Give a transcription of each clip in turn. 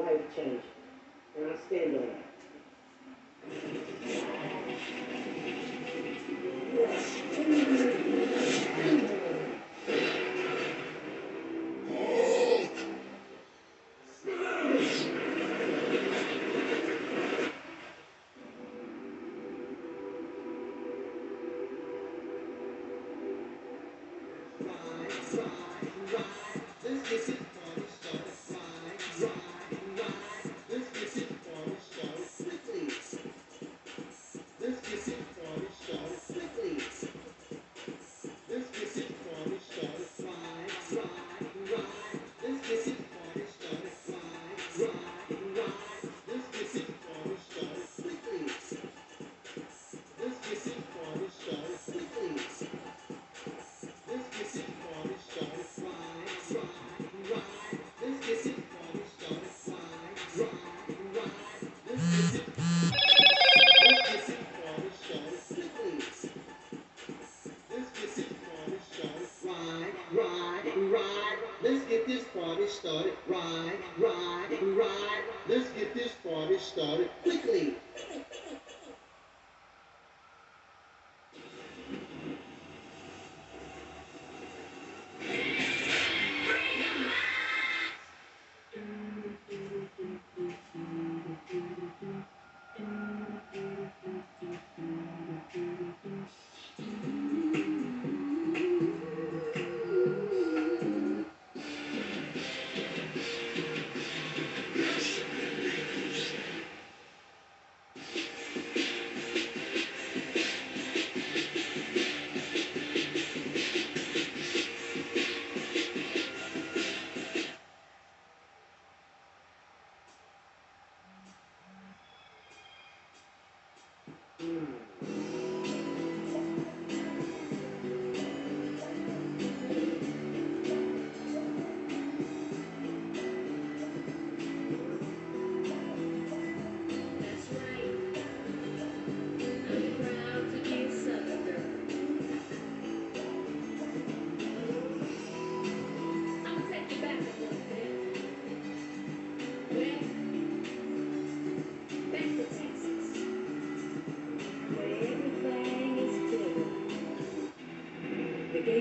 life-changing. And I stand on that.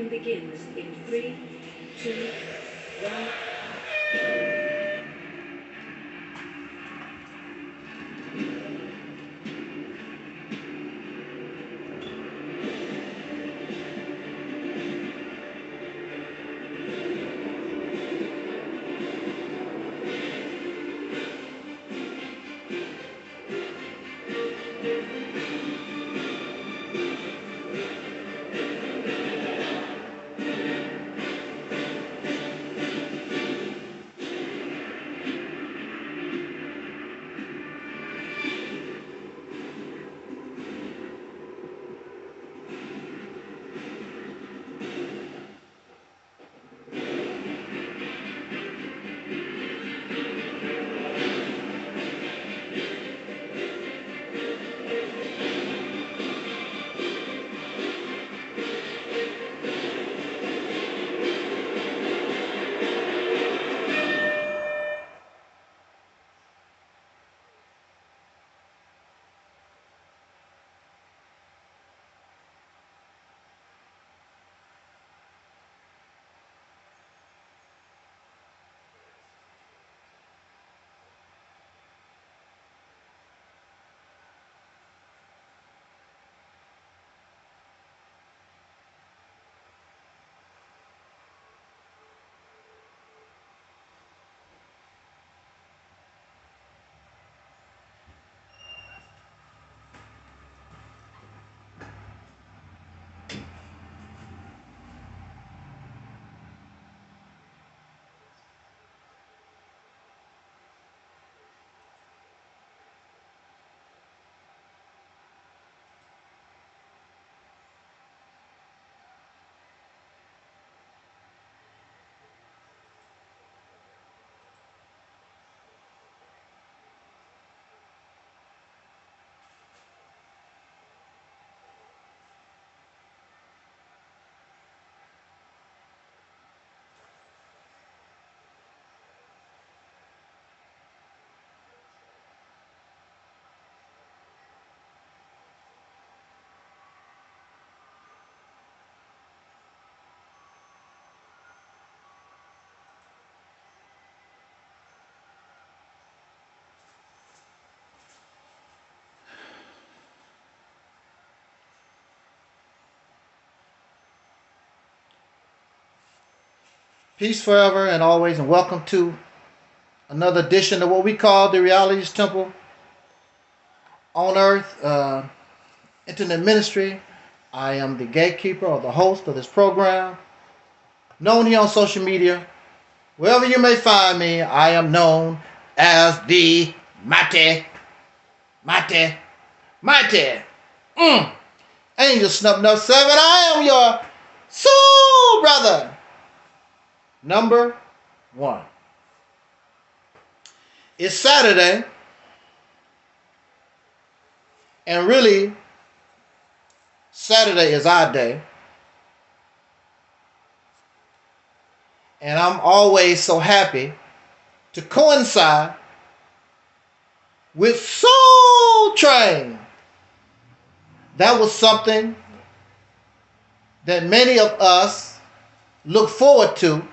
Begins in 3, 2, 1. Peace forever and always, and welcome to another edition of what we call the Realities Temple on Earth Internet Ministry. I am the gatekeeper or the host of this program, known here on social media. Wherever you may find me, I am known as the Mighty Angel Snub Nub 7. I am your soul brother. Number 1. It's Saturday, and really, Saturday is our day. And I'm always so happy to coincide with Soul Train. That was something that many of us look forward to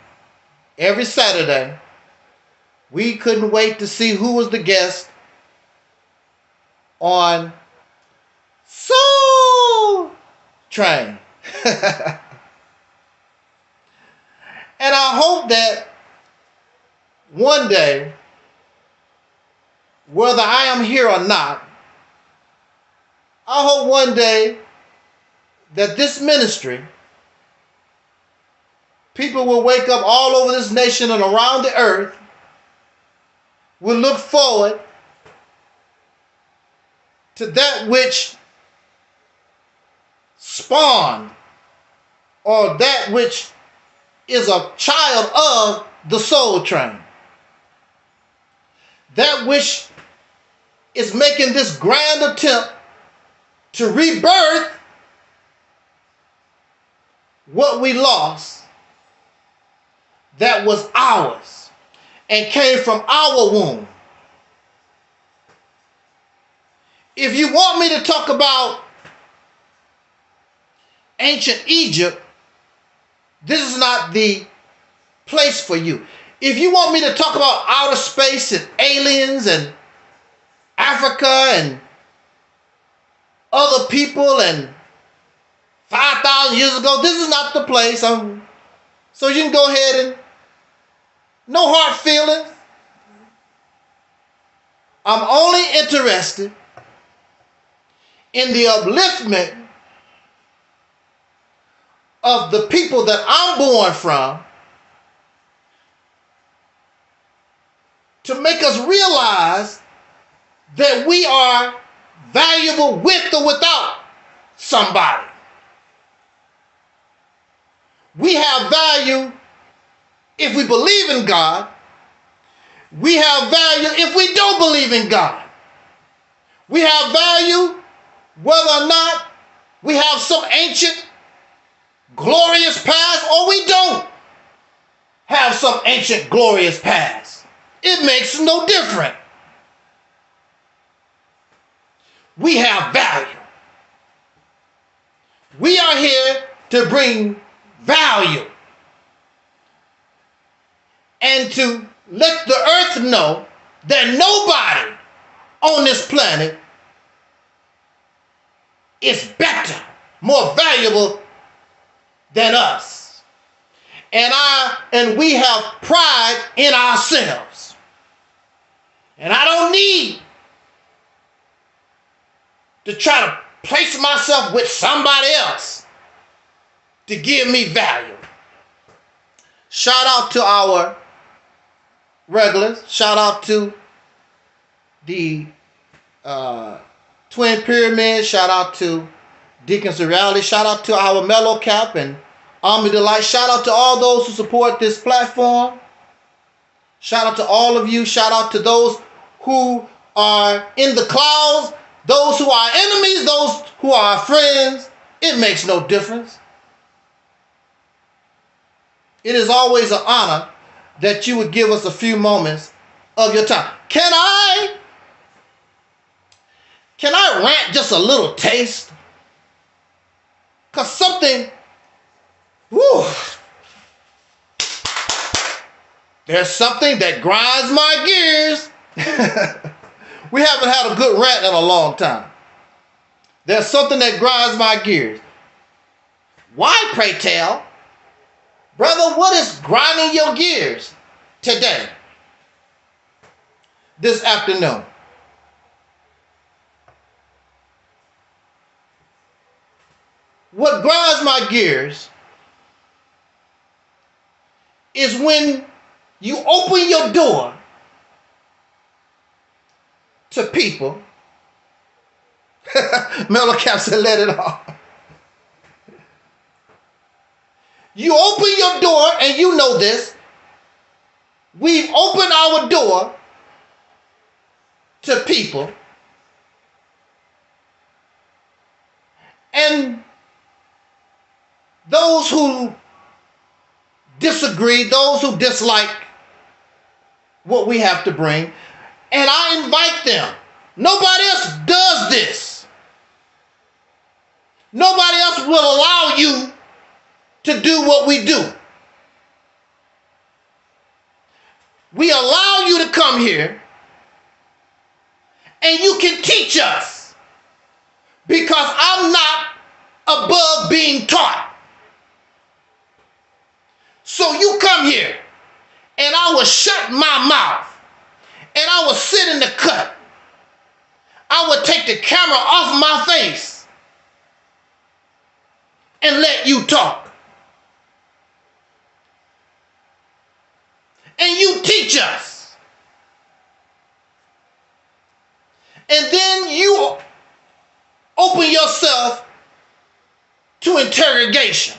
every Saturday. We couldn't wait to see who was the guest on Soul Train. And I hope that one day, whether I am here or not, I hope one day that this ministry, people will wake up all over this nation and around the earth, will look forward to that which spawned, or that which is a child of the Soul Train. That which is making this grand attempt to rebirth what we lost that was ours and came from our womb. If you want me to talk about ancient Egypt, this is not the place for you. If you want me to talk about outer space and aliens and Africa and other people and 5,000 years ago, this is not the place. So you can go ahead and no hard feelings. I'm only interested in the upliftment of the people that I'm born from, to make us realize that we are valuable with or without somebody. We have value if we believe in God. We have value if we don't believe in God. We have value whether or not we have some ancient glorious past, or we don't have some ancient glorious past. It makes no difference. We have value. We are here to bring value and to let the earth know that nobody on this planet is better, more valuable than us. And we have pride in ourselves. And I don't need to try to place myself with somebody else to give me value. Shout out to our regulars. Shout out to the Twin Pyramids. Shout out to Deacons of Reality. Shout out to our Mellow Cap and Army Delight. Shout out to all those who support this platform. Shout out to all of you. Shout out to those who are in the clouds, those who are enemies, those who are friends. It makes no difference. It is always an honor that you would give us a few moments of your time. Can I rant just a little taste? Because something, there's something that grinds my gears. We haven't had a good rant in a long time. There's something that grinds my gears. Why, pray tell, Brother, what is grinding your gears today, this afternoon? What grinds my gears is when you open your door to people. Mellow Cap said, let it off. You open your door, and you know this. We've opened our door to people. And those who disagree, those who dislike what we have to bring, and I invite them. Nobody else does this. Nobody else will allow you to do what we do. We allow you to come here and you can teach us, because I'm not above being taught. So you come here and I will shut my mouth and I will sit in the cut. I will take the camera off my face and let you talk. And you teach us. And then you open yourself to interrogation.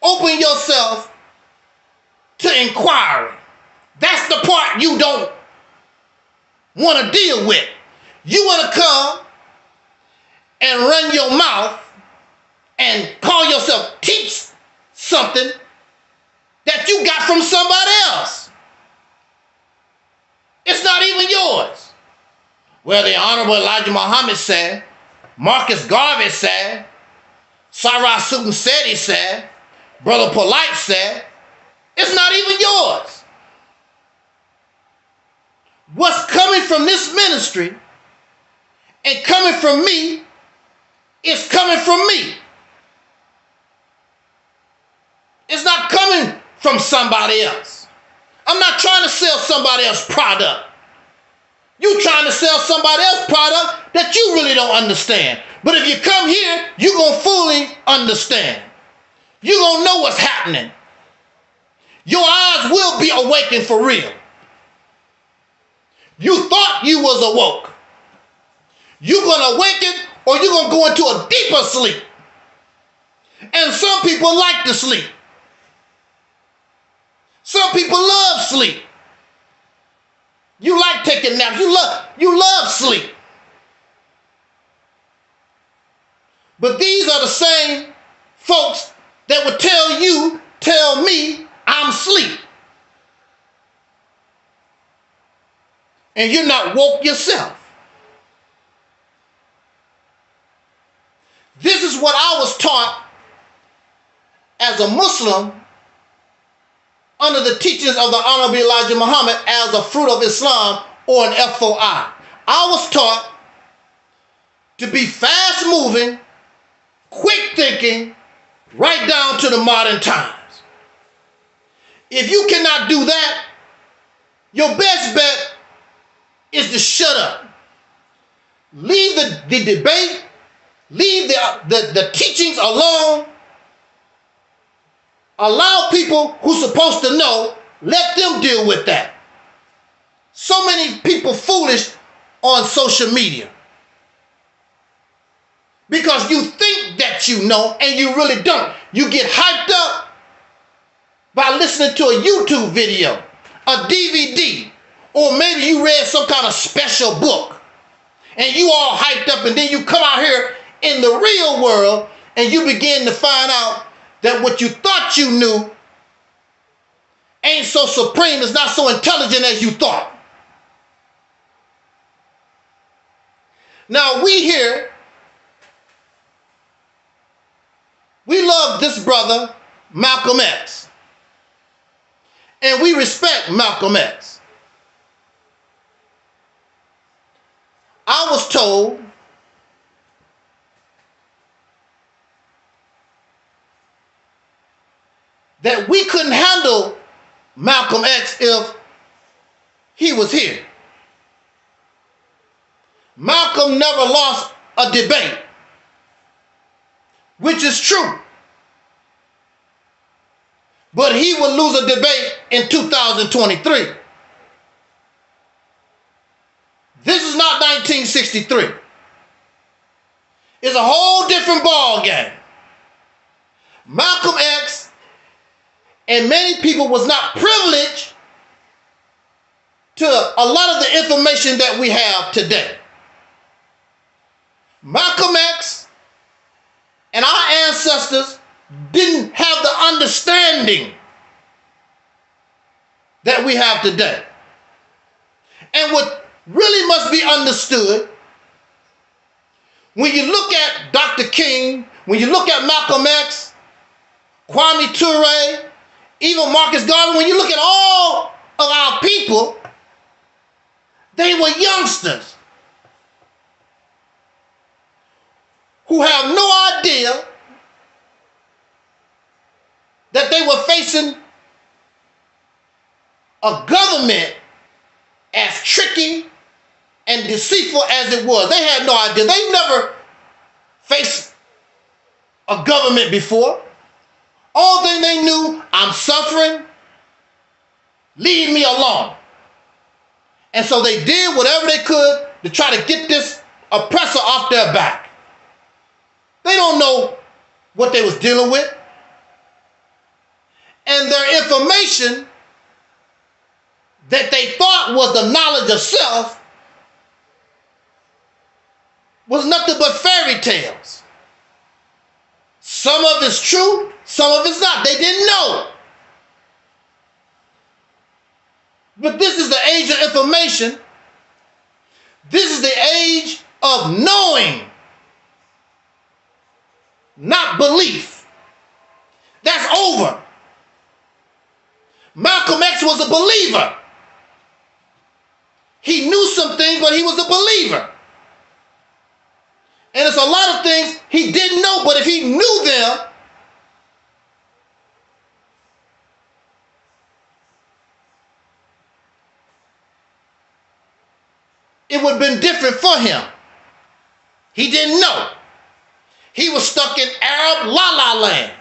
Open yourself to inquiry. That's the part you don't want to deal with. You want to come and run your mouth and call yourself teach something that you got from somebody else. It's not even yours. Well, the Honorable Elijah Muhammad said, Marcus Garvey said, Sarah Sutton said, he said, Brother Polite said, it's not even yours. What's coming from this ministry and coming from me is coming from me. It's not coming from somebody else. I'm not trying to sell somebody else's product. You trying to sell somebody else's product that you really don't understand. But if you come here, you're going to fully understand. You're going to know what's happening. Your eyes will be awakened for real. You thought you was awoke. You're going to awaken, or you're going to go into a deeper sleep. And some people like to sleep. Some people love sleep. You like taking naps. You love sleep. But these are the same folks that would tell me I'm asleep. And you're not woke yourself. This is what I was taught as a Muslim under the teachings of the Honorable Elijah Muhammad as a fruit of Islam, or an FOI. I was taught to be fast moving, quick thinking, right down to the modern times. If you cannot do that, your best bet is to shut up. Leave the debate, leave the teachings alone. Allow people who's supposed to know, let them deal with that. So many people foolish on social media because you think that you know and you really don't. You get hyped up by listening to a YouTube video, a DVD, or maybe you read some kind of special book and you all hyped up, and then you come out here in the real world and you begin to find out that what you thought you knew ain't so supreme, it's not so intelligent as you thought. Now we here, we love this brother, Malcolm X. And we respect Malcolm X. I was told that Malcolm X if he was here. Malcolm never lost a debate, which is true. But he would lose a debate in 2023. This is not 1963. It's a whole different ball game. Malcolm X and many people was not privileged to a lot of the information that we have today. Malcolm X and our ancestors didn't have the understanding that we have today. And what really must be understood, when you look at Dr. King, when you look at Malcolm X, Kwame Ture, even Marcus Garvey, when you look at all of our people, they were youngsters who have no idea that they were facing a government as tricky and deceitful as it was. They had no idea. They never faced a government before. All thing they knew, I'm suffering, leave me alone. And so they did whatever they could to try to get this oppressor off their back. They don't know what they was dealing with. And their information that they thought was the knowledge of self was nothing but fairy tales. Some of it's true, some of it's not. They didn't know. But this is the age of information. This is the age of knowing, not belief. That's over. Malcolm X was a believer. He knew some things, but he was a believer. And it's a lot of things he didn't know, but if he knew them, it would have been different for him. He didn't know. He was stuck in Arab la-la land.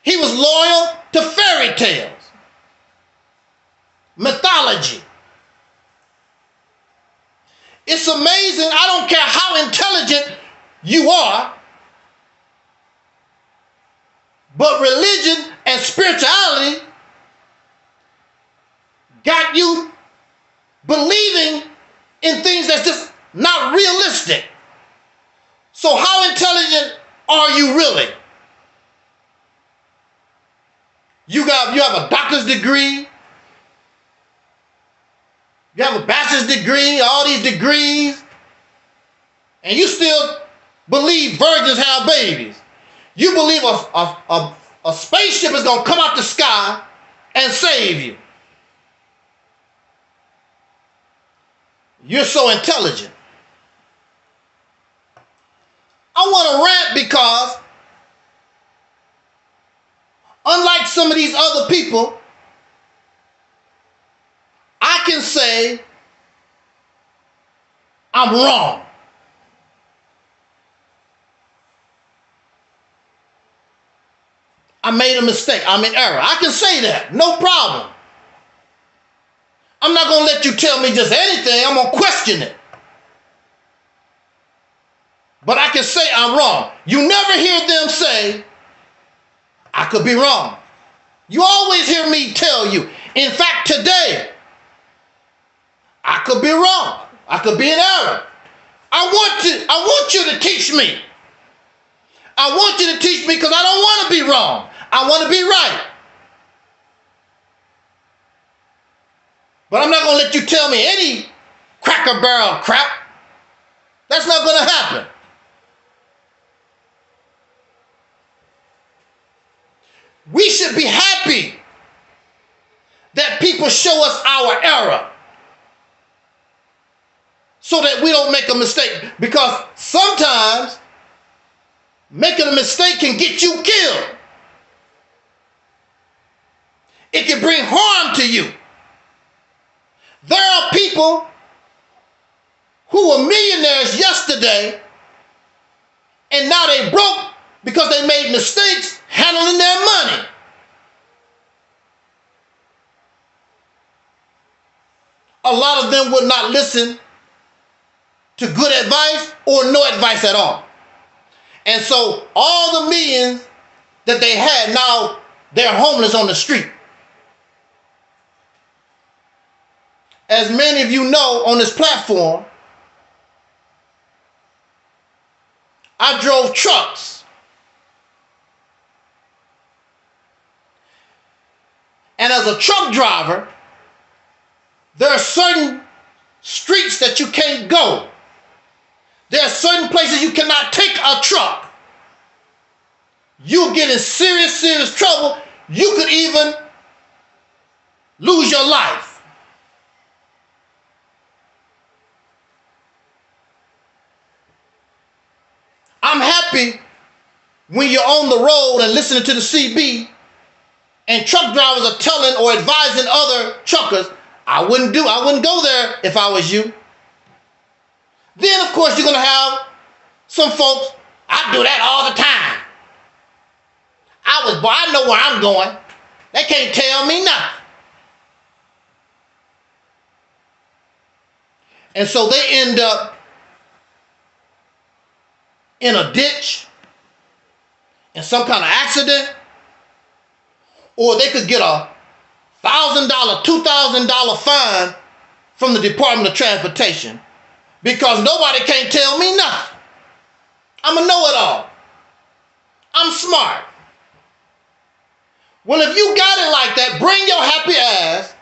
He was loyal to fairy tales, mythology. It's amazing. I don't care how intelligent you are, but religion and spirituality got you believing in things that's just not realistic. So how intelligent are you really? You have a doctor's degree, you have a bachelor's degree, all these degrees, and you still believe virgins have babies. You believe a spaceship is going to come out the sky and save you. You're so intelligent. I want to rant because unlike some of these other people, I can say I'm wrong. I made a mistake. I'm in error. I can say that. No problem. I'm not going to let you tell me just anything. I'm going to question it. But I can say I'm wrong. You never hear them say, I could be wrong. You always hear me tell you. In fact, today, I could be wrong. I could be in error. I want you to teach me. I want you to teach me because I don't want to be wrong. I want to be right. But I'm not going to let you tell me any cracker barrel crap. That's not going to happen. We should be happy that people show us our error so that we don't make a mistake. Because sometimes making a mistake can get you killed. It can bring harm to you. There are people who were millionaires yesterday and now they broke because they made mistakes handling their money. A lot of them would not listen to good advice or no advice at all. And so all the millions that they had, now they're homeless on the street. As many of you know, on this platform, I drove trucks. And as a truck driver, there are certain streets that you can't go. There are certain places you cannot take a truck. You'll get in serious, serious trouble. You could even lose your life. I'm happy when you're on the road and listening to the CB and truck drivers are telling or advising other truckers, I wouldn't go there if I was you. Then, of course, you're going to have some folks, I do that all the time. I know where I'm going. They can't tell me nothing. And so they end up in a ditch, in some kind of accident, or they could get a $1,000, $2,000 fine from the Department of Transportation because nobody can't tell me nothing. I'm a know-it-all. I'm smart. Well, if you got it like that, bring your happy ass,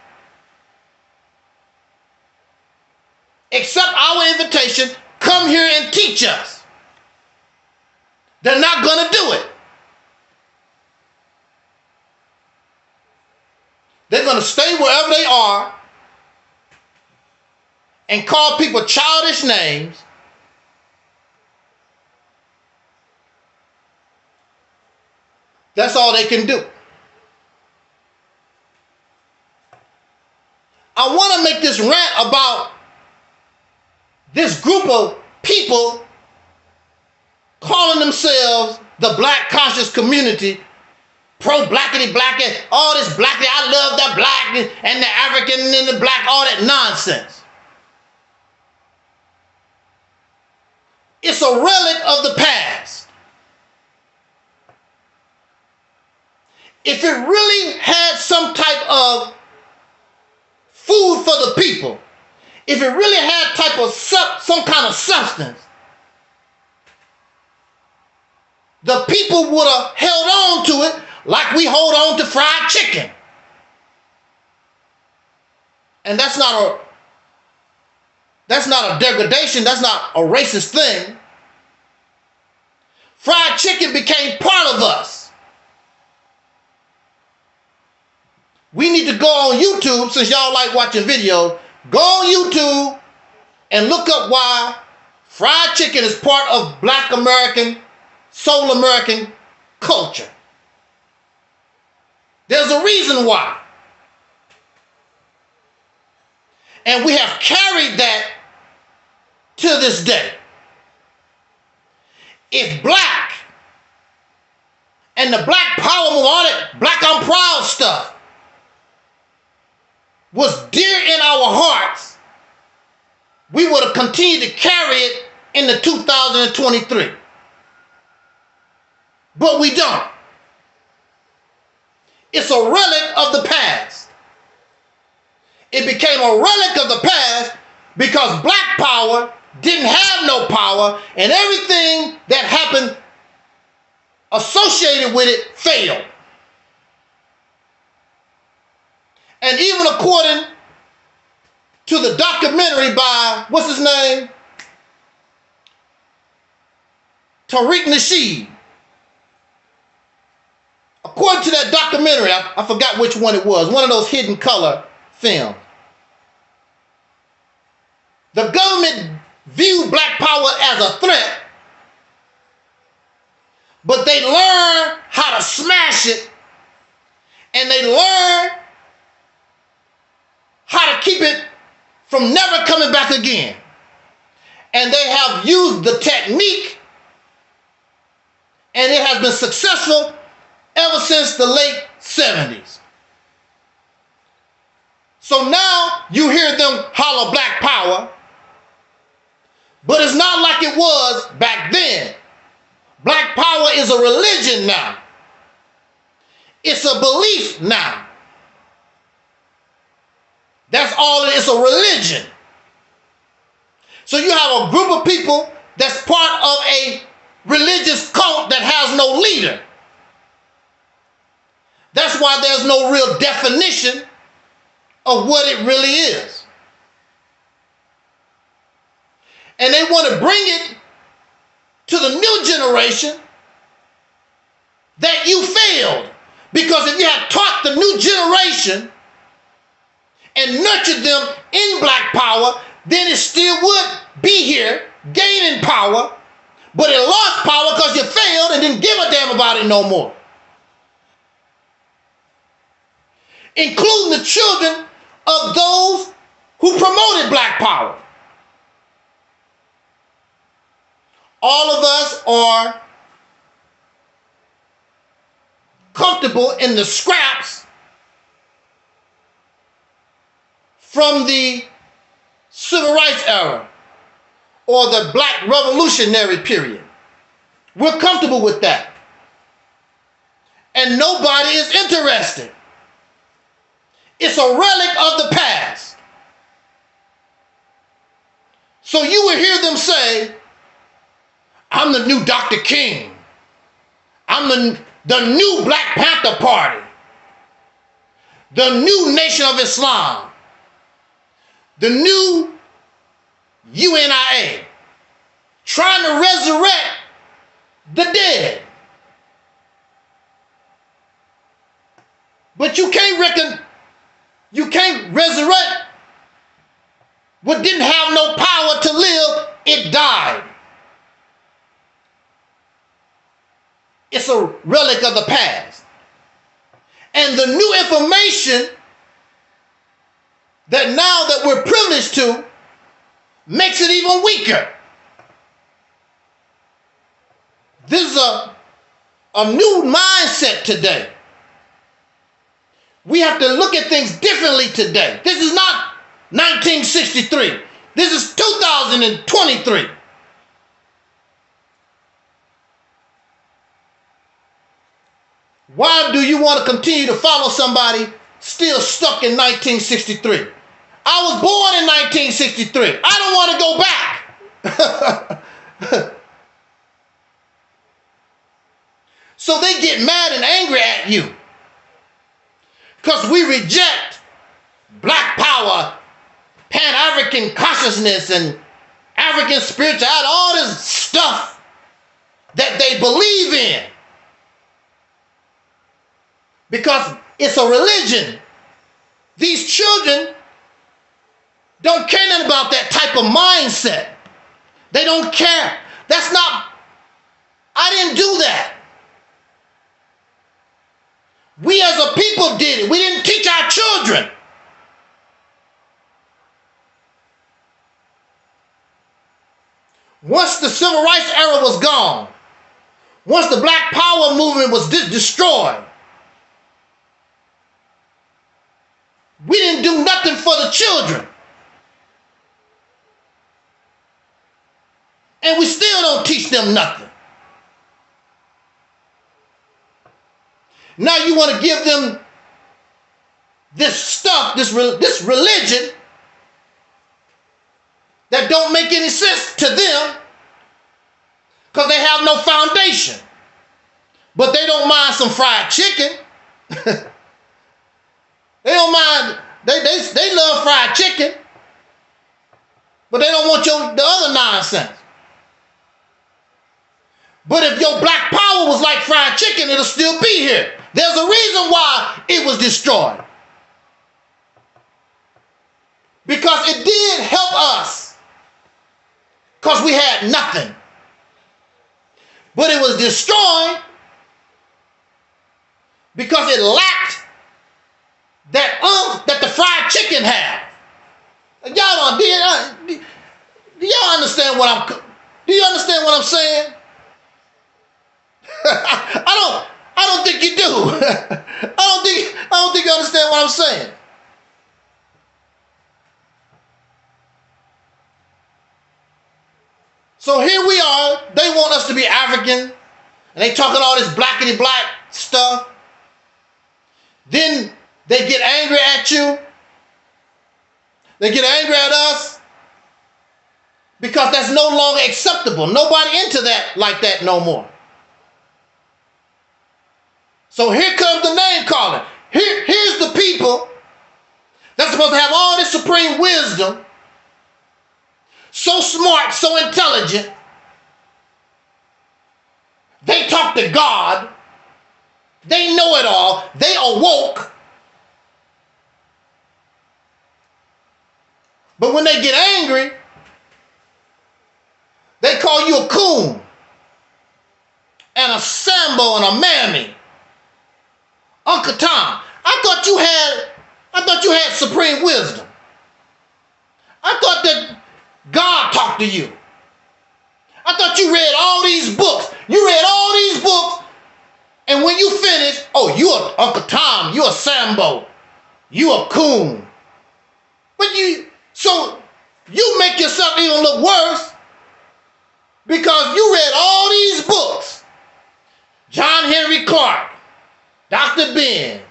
accept our invitation, come here and teach us. They're not going to do it. They're going to stay wherever they are and call people childish names. That's all they can do. I want to make this rant about this group of people calling themselves the black conscious community, pro-blackity, blackity, all this blackity, I love the black and the African and the black, all that nonsense. It's a relic of the past. If it really had some type of food for the people, if it really had type of some kind of substance, the people would have held on to it like we hold on to fried chicken. And that's not a degradation, that's not a racist thing. Fried chicken became part of us. We need to go on YouTube, since y'all like watching videos, go on YouTube and look up why fried chicken is part of Black American, Soul American culture. There's a reason why. And we have carried that to this day. If black and the black power move, all that black I'm proud stuff was dear in our hearts, we would have continued to carry it into 2023. But we don't. It's a relic of the past. It became a relic of the past because black power didn't have no power and everything that happened associated with it failed. And even according to the documentary by, what's his name? Tariq Nasheed. According to that documentary, I forgot which one it was, one of those hidden color films. The government viewed black power as a threat, but they learned how to smash it, and they learned from never coming back again. And they have used the technique, and it has been successful ever since the late 70s. So now you hear them holler black power, but it's not like it was back then. Black power is a religion now. It's a belief now. That's all it is, a religion. So you have a group of people that's part of a religious cult that has no leader. That's why there's no real definition of what it really is. And they want to bring it to the new generation that you failed. Because if you had taught the new generation and nurtured them in black power, then it still would be here, gaining power, but it lost power because you failed and didn't give a damn about it no more. Including the children of those who promoted black power. All of us are comfortable in the scraps from the civil rights era or the black revolutionary period. We're comfortable with that. And nobody is interested. It's a relic of the past. So you will hear them say, I'm the new Dr. King. I'm the new Black Panther Party. The new Nation of Islam. The new UNIA. Trying to resurrect the dead. But you can't resurrect what didn't have no power to live. It died. It's a relic of the past. And the new information that now that we're privileged to makes it even weaker. This is a new mindset today. We have to look at things differently today. This is not 1963. This is 2023. Why do you want to continue to follow somebody still stuck in 1963? I was born in 1963. I don't want to go back. So they get mad and angry at you because we reject black power, Pan-African consciousness, and African spirituality, all this stuff that they believe in. Because it's a religion. These children don't care nothing about that type of mindset. They don't care. That's not, I didn't do that. We as a people did it. We didn't teach our children. Once the civil rights era was gone, once the black power movement was destroyed, we didn't do nothing for the children. And we still don't teach them nothing. Now you want to give them this stuff, this religion that don't make any sense to them because they have no foundation. But they don't mind some fried chicken. They don't mind, they love fried chicken, but they don't want the other nonsense. But if your black power was like fried chicken, it'll still be here. There's a reason why it was destroyed. Because it did help us. Because we had nothing. But it was destroyed because it lacked that that the fried chicken had. Y'all don't, do y'all understand do you understand what I'm saying? I don't think you do. I don't think you understand what I'm saying. So here we are. They want us to be African, and they talking all this blackity black stuff. Then they get angry at you. They get angry at us because that's no longer acceptable. Nobody into that like that no more. So here comes the name calling. Here's the people that's supposed to have all this supreme wisdom, so smart, so intelligent. They talk to God. They know it all. They awoke. But when they get angry, they call you a coon and a Sambo and a mammy. Uncle Tom, I thought you had supreme wisdom. I thought that God talked to you. I thought you read all these books. You read all these books, and when you finish, oh, you a Uncle Tom, you a Sambo, you a coon. So you make yourself even look worse because you read all these books. John Henry Clark, Dr. Ben,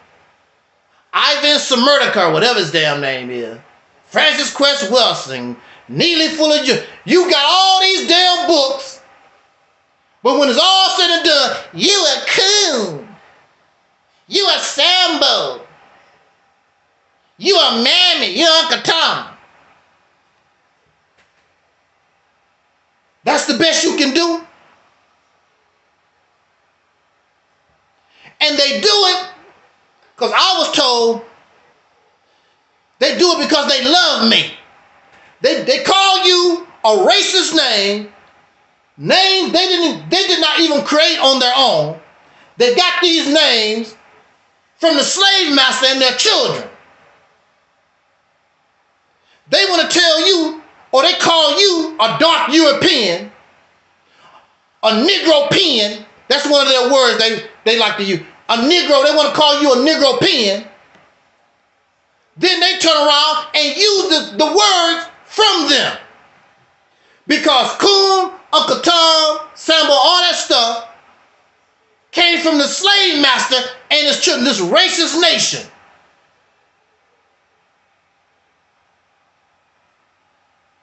Ivan Smirnoka, whatever his damn name is, Francis Quest Wilson, Neely Fuller Jr. You got all these damn books, but when it's all said and done, you a coon, you a Sambo, you a mammy, you Uncle Tom. That's the best you can do. And they do it because I was told they do it because they love me. They call you a racist name they did not even create on their own. They got these names from the slave master and their children. They want to tell you, or they call you a dark European, a Negropean. That's one of their words they like to use. A Negro, they want to call you a Negropean. Then they turn around and use the words from them. Because coon, Uncle Tom, Sambo, all that stuff came from the slave master and his children, this racist nation.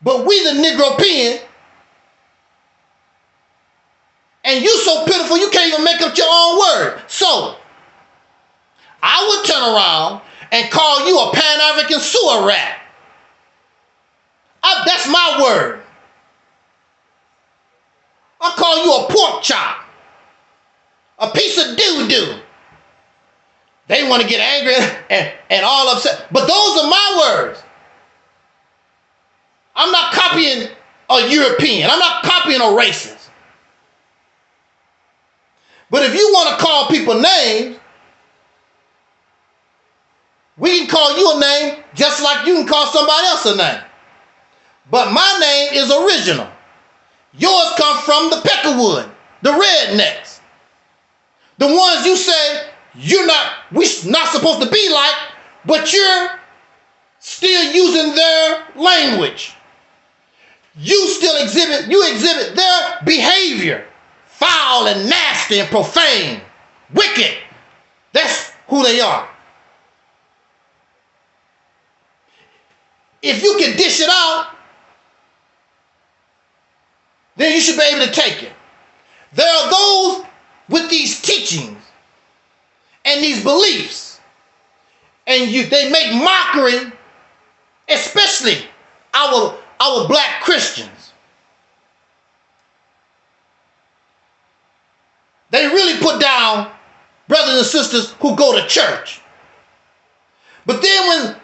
But we the Negropean, and you so pitiful you can't even make up your own word. So, I would turn around and call you a Pan-African sewer rat. That's my word. I call you a pork chop, a piece of doo-doo. They want to get angry and all upset, but those are my words. I'm not copying a European. I'm not copying a racist. But if you want to call people names, we can call you a name just like you can call somebody else a name. But my name is original. Yours come from the Peckerwood, the rednecks. The ones you say we're not supposed to be like, but you're still using their language. You still exhibit their behavior, foul and nasty and profane, wicked. That's who they are. If you can dish it out, then you should be able to take it. There are those with these teachings and these beliefs, and they make mockery, especially our black Christians. They really put down brothers and sisters who go to church. But then when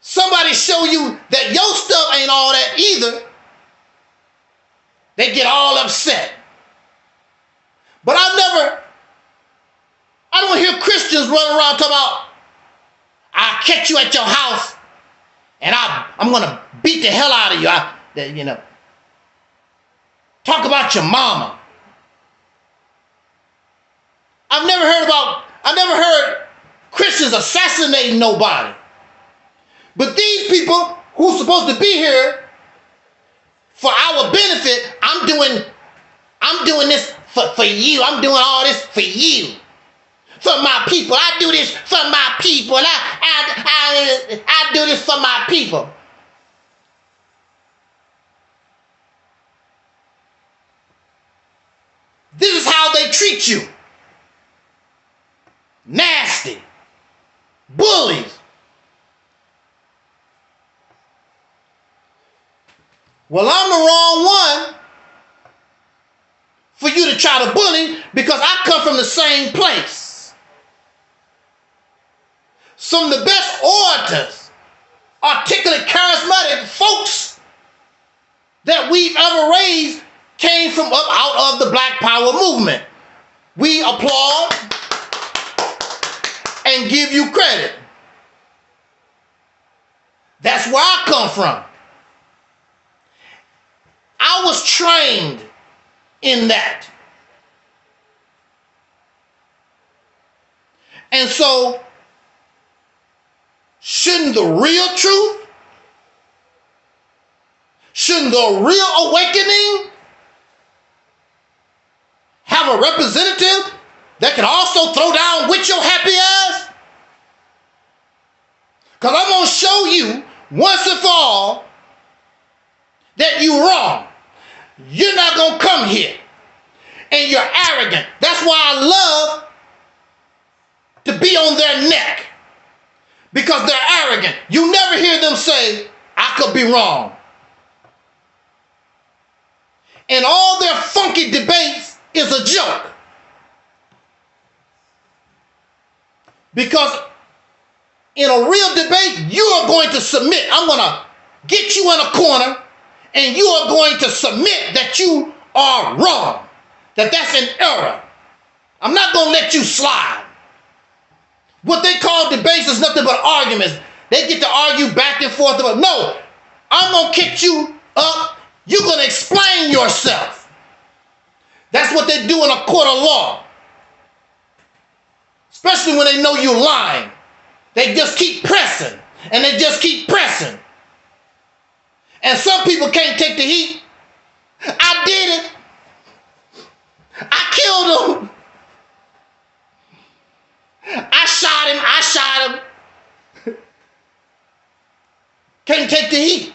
somebody show you that your stuff ain't all that either, they get all upset. But I don't hear Christians running around talking about, I'll catch you at your house And I'm going to beat the hell out of you. Talk about your mama. I've never heard Christians assassinating nobody. But these people who's supposed to be here for our benefit, I'm doing this for you. I'm doing all this for you. For my people. I do this for my people. I do this for my people. This is how they treat you. Nasty. Bullies. Well, I'm the wrong one for you to try to bully because I come from the same place. Some of the best orators, articulate, charismatic folks that we've ever raised came from out of the Black Power movement. We applaud and give you credit. That's where I come from. I was trained in that. And so, shouldn't the real truth, shouldn't the real awakening have a representative that can also throw down with your happy ass? Because I'm going to show you once and for all that you're wrong. You're not going to come here. And you're arrogant. That's why I love to be on their neck. Because they're arrogant. You never hear them say, I could be wrong. And all their funky debates is a joke. Because in a real debate, you are going to submit. I'm going to get you in a corner and you are going to submit that you are wrong. That's an error. I'm not going to let you slide. What they call debates is nothing but arguments. They get to argue back and forth. No, I'm going to kick you up. You're going to explain yourself. That's what they do in a court of law. Especially when they know you're lying. They just keep pressing. And they just keep pressing. And some people can't take the heat. I did it. I killed him. I shot him. Can't take the heat.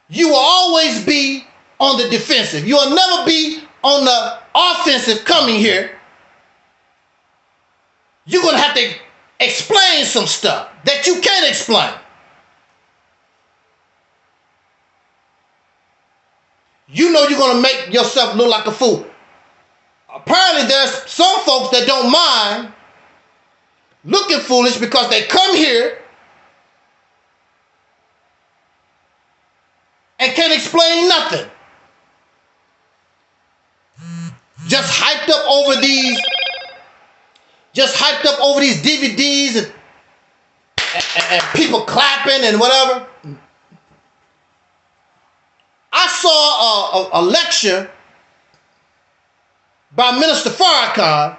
You will always be on the defensive. You will never be on the offensive coming here. You're going to have to explain some stuff that you can't explain. You know you're going to make yourself look like a fool. Apparently there's some folks that don't mind looking foolish because they come here and can't explain nothing. Just hyped up over these DVDs and people clapping and whatever. I saw a lecture by Minister Farrakhan,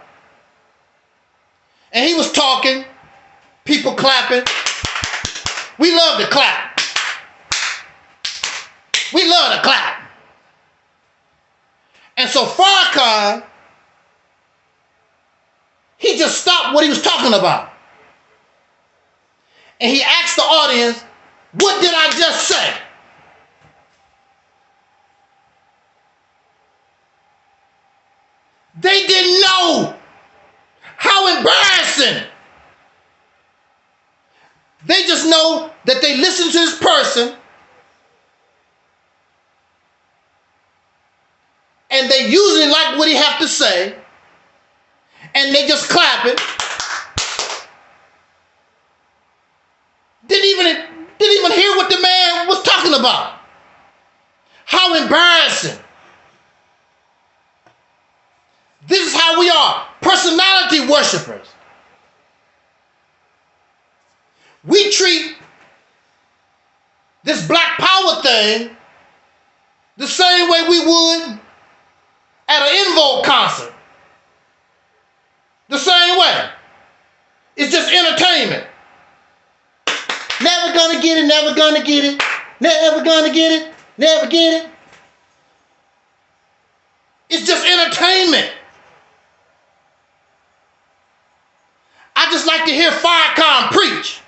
and he was talking, people clapping. We love to clap. We love to clap. And so Farrakhan, he just stopped what he was talking about. And he asked the audience, what did I just say? They didn't know. How embarrassing. They just know that they listen to this person and they usually like what he have to say and they just clap it. Didn't even hear what the man was talking about. How embarrassing. This is how we are, personality worshipers. We treat this black power thing the same way we would at an En Vogue concert. The same way. It's just entertainment. Never gonna get it, never gonna get it, never gonna get it, never get it. It's just entertainment. I just like to hear Farrakhan preach.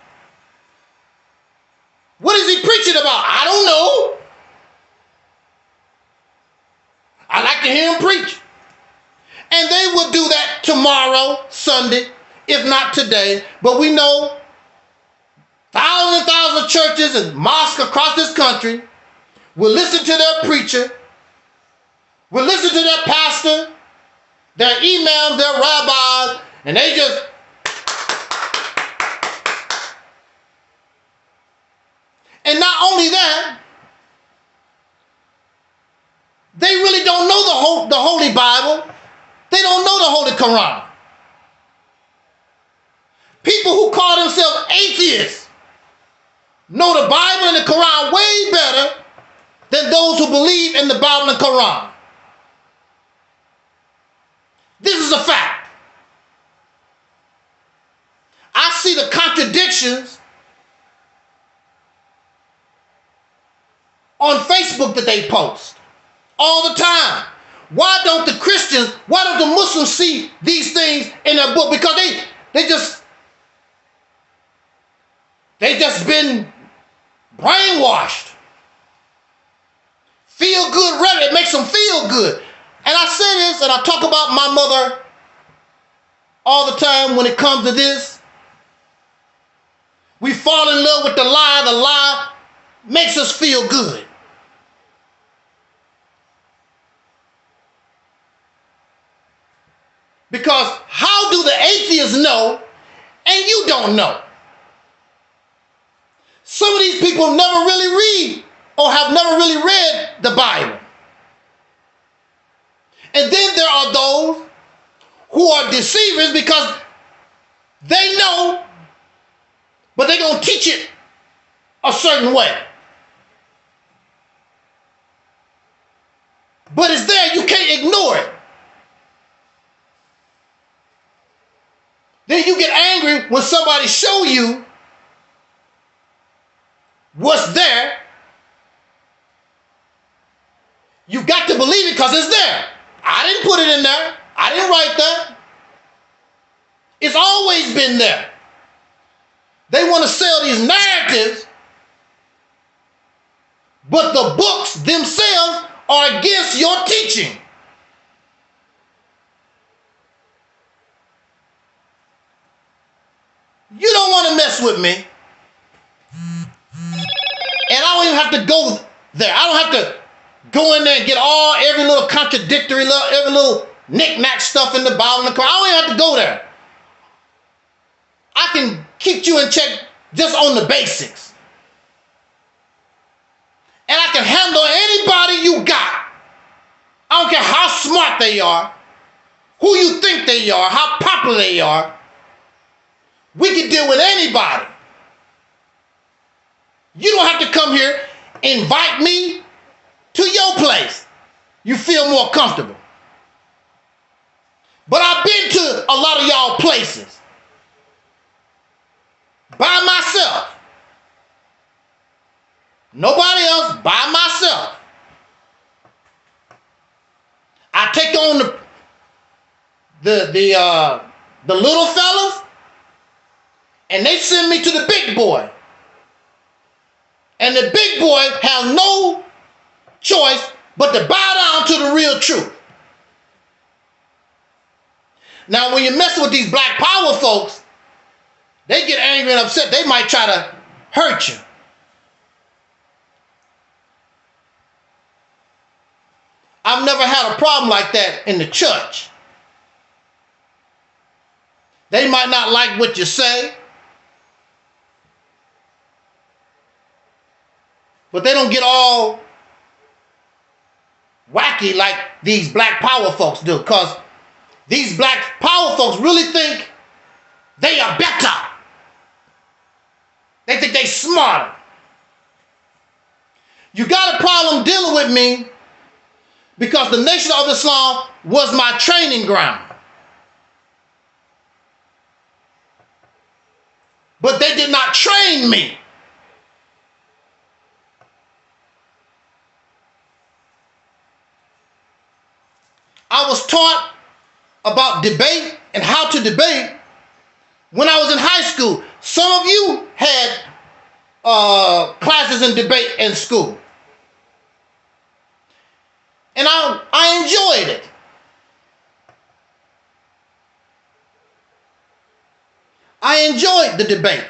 What is he preaching about? I don't know. I like to hear him preach. And they will do that tomorrow, Sunday, if not today. But we know thousands and thousands of churches and mosques across this country will listen to their preacher, will listen to their pastor, their imams, their rabbis, and they just... And not only that, they really don't know the Holy Bible. They don't know the Holy Quran. People who call themselves atheists know the Bible and the Quran way better than those who believe in the Bible and Quran. This is a fact. I see the contradictions on Facebook that they post all the time. Why don't the Christians, why don't the Muslims see these things in their book? Because they just been brainwashed. Feel good rhetoric, it makes them feel good. And I say this, and I talk about my mother all the time when it comes to this. We fall in love with the lie. The lie makes us feel good. Because how do the atheists know and you don't know? Some of these people never really read or have never really read the Bible. And then there are those who are deceivers because they know, but they're going to teach it a certain way. But it's there, you can't ignore it. Then you get angry when somebody show you what's there. You got to believe it because it's there. I didn't put it in there. I didn't write that. It's always been there. They want to sell these narratives, but the books themselves are against your teaching. You don't want to mess with me. And I don't even have to go there. I don't have to go in there and get every little contradictory, every little knick-knack stuff in the Bible and the Quran. I don't even have to go there. I can keep you in check just on the basics. And I can handle anybody you got. I don't care how smart they are, who you think they are, how popular they are. We can deal with anybody. You don't have to come here, invite me to your place. You feel more comfortable. But I've been to a lot of y'all places by myself. Nobody else, by myself. I take on the little fellas, and they send me to the big boy. And the big boy has no choice but to bow down to the real truth. Now, when you mess with these black power folks, they get angry and upset. They might try to hurt you. I've never had a problem like that in the church. They might not like what you say, but they don't get all wacky like these black power folks do. Because these black power folks really think they are better. They think they smarter. You got a problem dealing with me because the Nation of Islam was my training ground. But they did not train me. I was taught about debate and how to debate when I was in high school. Some of you had classes in debate in school. And I enjoyed it. I enjoyed the debate.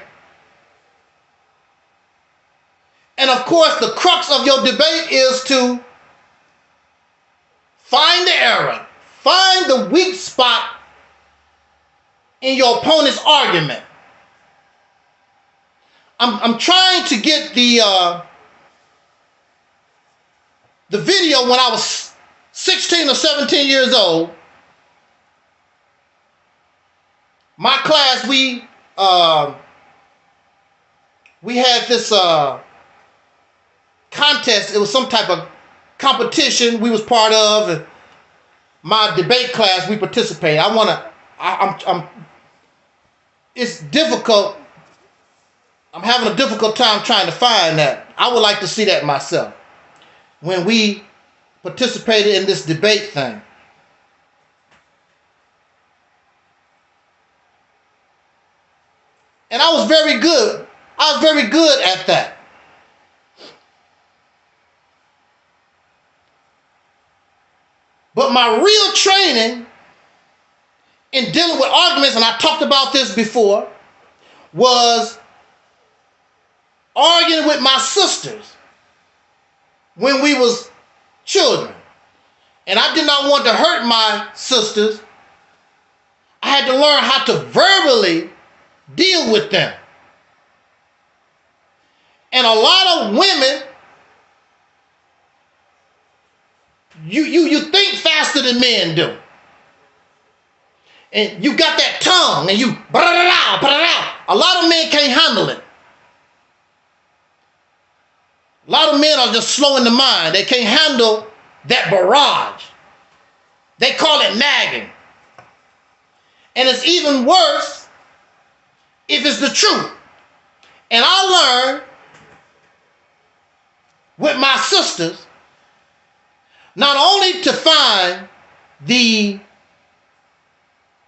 And of course, the crux of your debate is to find the error, find the weak spot in your opponent's argument. I'm trying to get the video when I was 16 or 17 years old. My class, we had this contest. It was some type of competition we was part of. And my debate class, we participated. It's difficult. I'm having a difficult time trying to find that. I would like to see that myself. When we participated in this debate thing. And I was very good. I was very good at that. But my real training in dealing with arguments, and I talked about this before, was arguing with my sisters when we was children. And I did not want to hurt my sisters. I had to learn how to verbally deal with them. And a lot of women, you think faster than men do. And you got that tongue and you a lot of men can't handle it. A lot of men are just slow in the mind. They can't handle that barrage. They call it nagging. And it's even worse if it's the truth. And I learned with my sisters not only to find the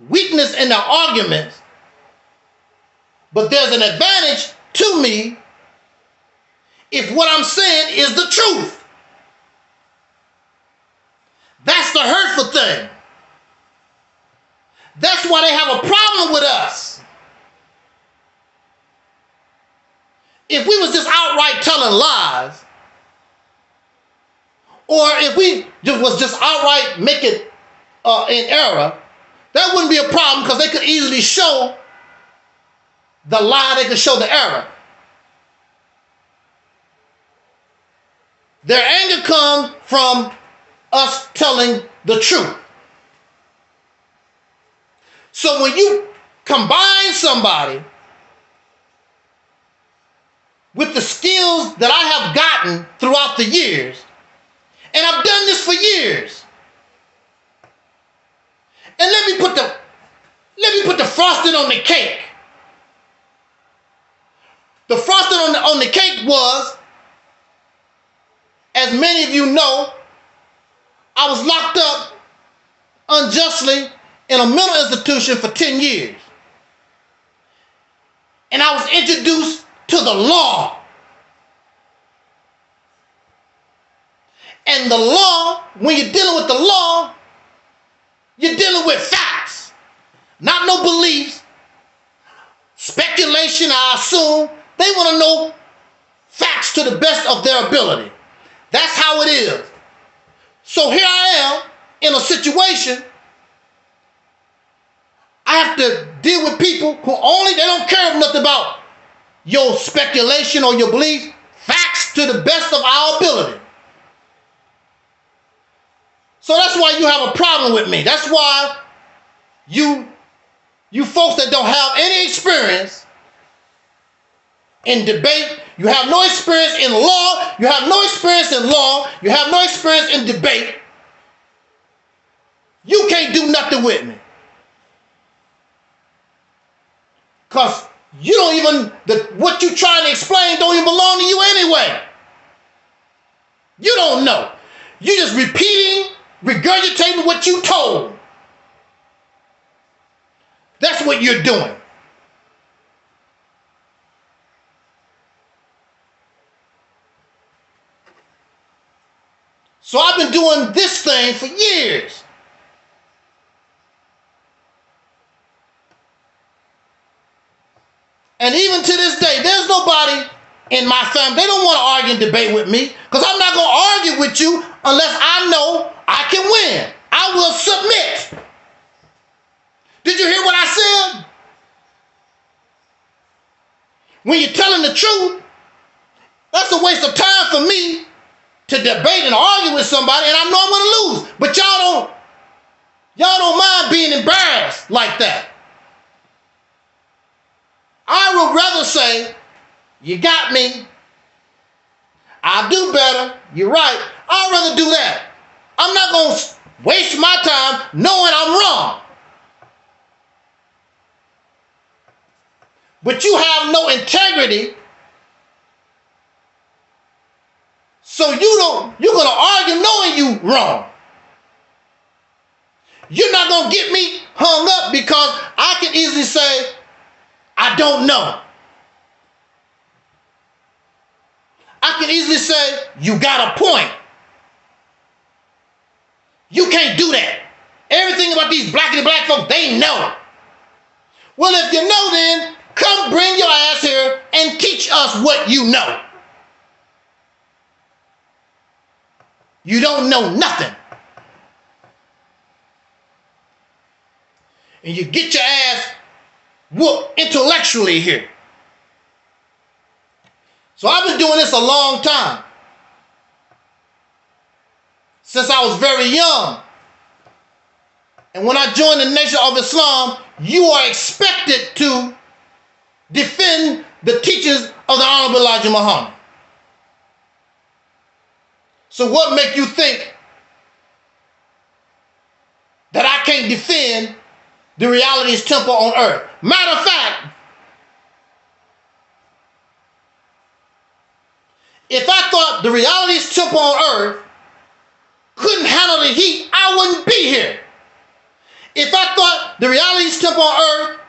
weakness in their arguments, but there's an advantage to me if what I'm saying is the truth. That's the hurtful thing. That's why they have a problem with us. If we was just outright telling lies, or if we was just outright making an error, that wouldn't be a problem because they could easily show the lie, they could show the error. Their anger comes from us telling the truth. So when you combine somebody with the skills that I have gotten throughout the years, and I've done this for years, and let me put the frosting on the cake. The frosting on the cake was, as many of you know, I was locked up unjustly in a mental institution for 10 years. And I was introduced to the law. And the law, when you're dealing with the law, you're dealing with facts, not no beliefs. Speculation, I assume. They want to know facts to the best of their ability. That's how it is. So here I am in a situation. I have to deal with people who they don't care nothing about your speculation or your beliefs. Facts to the best of our ability. So that's why you have a problem with me. That's why You folks that don't have any experience in debate, you have no experience in law, you have no experience in law, you have no experience in debate, you can't do nothing with me. Because you don't even, what you trying to explain don't even belong to you anyway. You don't know. You just repeating, regurgitating what you told. That's what you're doing. So I've been doing this thing for years. And even to this day, there's nobody in my family, they don't want to argue and debate with me, because I'm not going to argue with you unless I know I can win. I will submit. Did you hear what I said? When you're telling the truth, that's a waste of time for me to debate and argue with somebody, and I know I'm going to lose. But y'all don't mind being embarrassed like that. I would rather say, you got me. I'll do better. You're right. I'd rather do that. I'm not going to waste my time knowing I'm wrong. But you have no integrity. So you're going to argue knowing you wrong. You're not going to get me hung up because I can easily say, I don't know. I can easily say, you got a point. You can't do that. Everything about these blackity black folk, they know. Well, if you know, then come bring your ass here and teach us what you know. You don't know nothing. And you get your ass whooped intellectually here. So I've been doing this a long time. Since I was very young. And when I joined the Nation of Islam, you are expected to defend the teachings of the Honorable Elijah Muhammad. So what make you think that I can't defend the reality's temple on earth? Matter of fact, if I thought the reality's temple on earth couldn't handle the heat, I wouldn't be here. If I thought the reality's temple on earth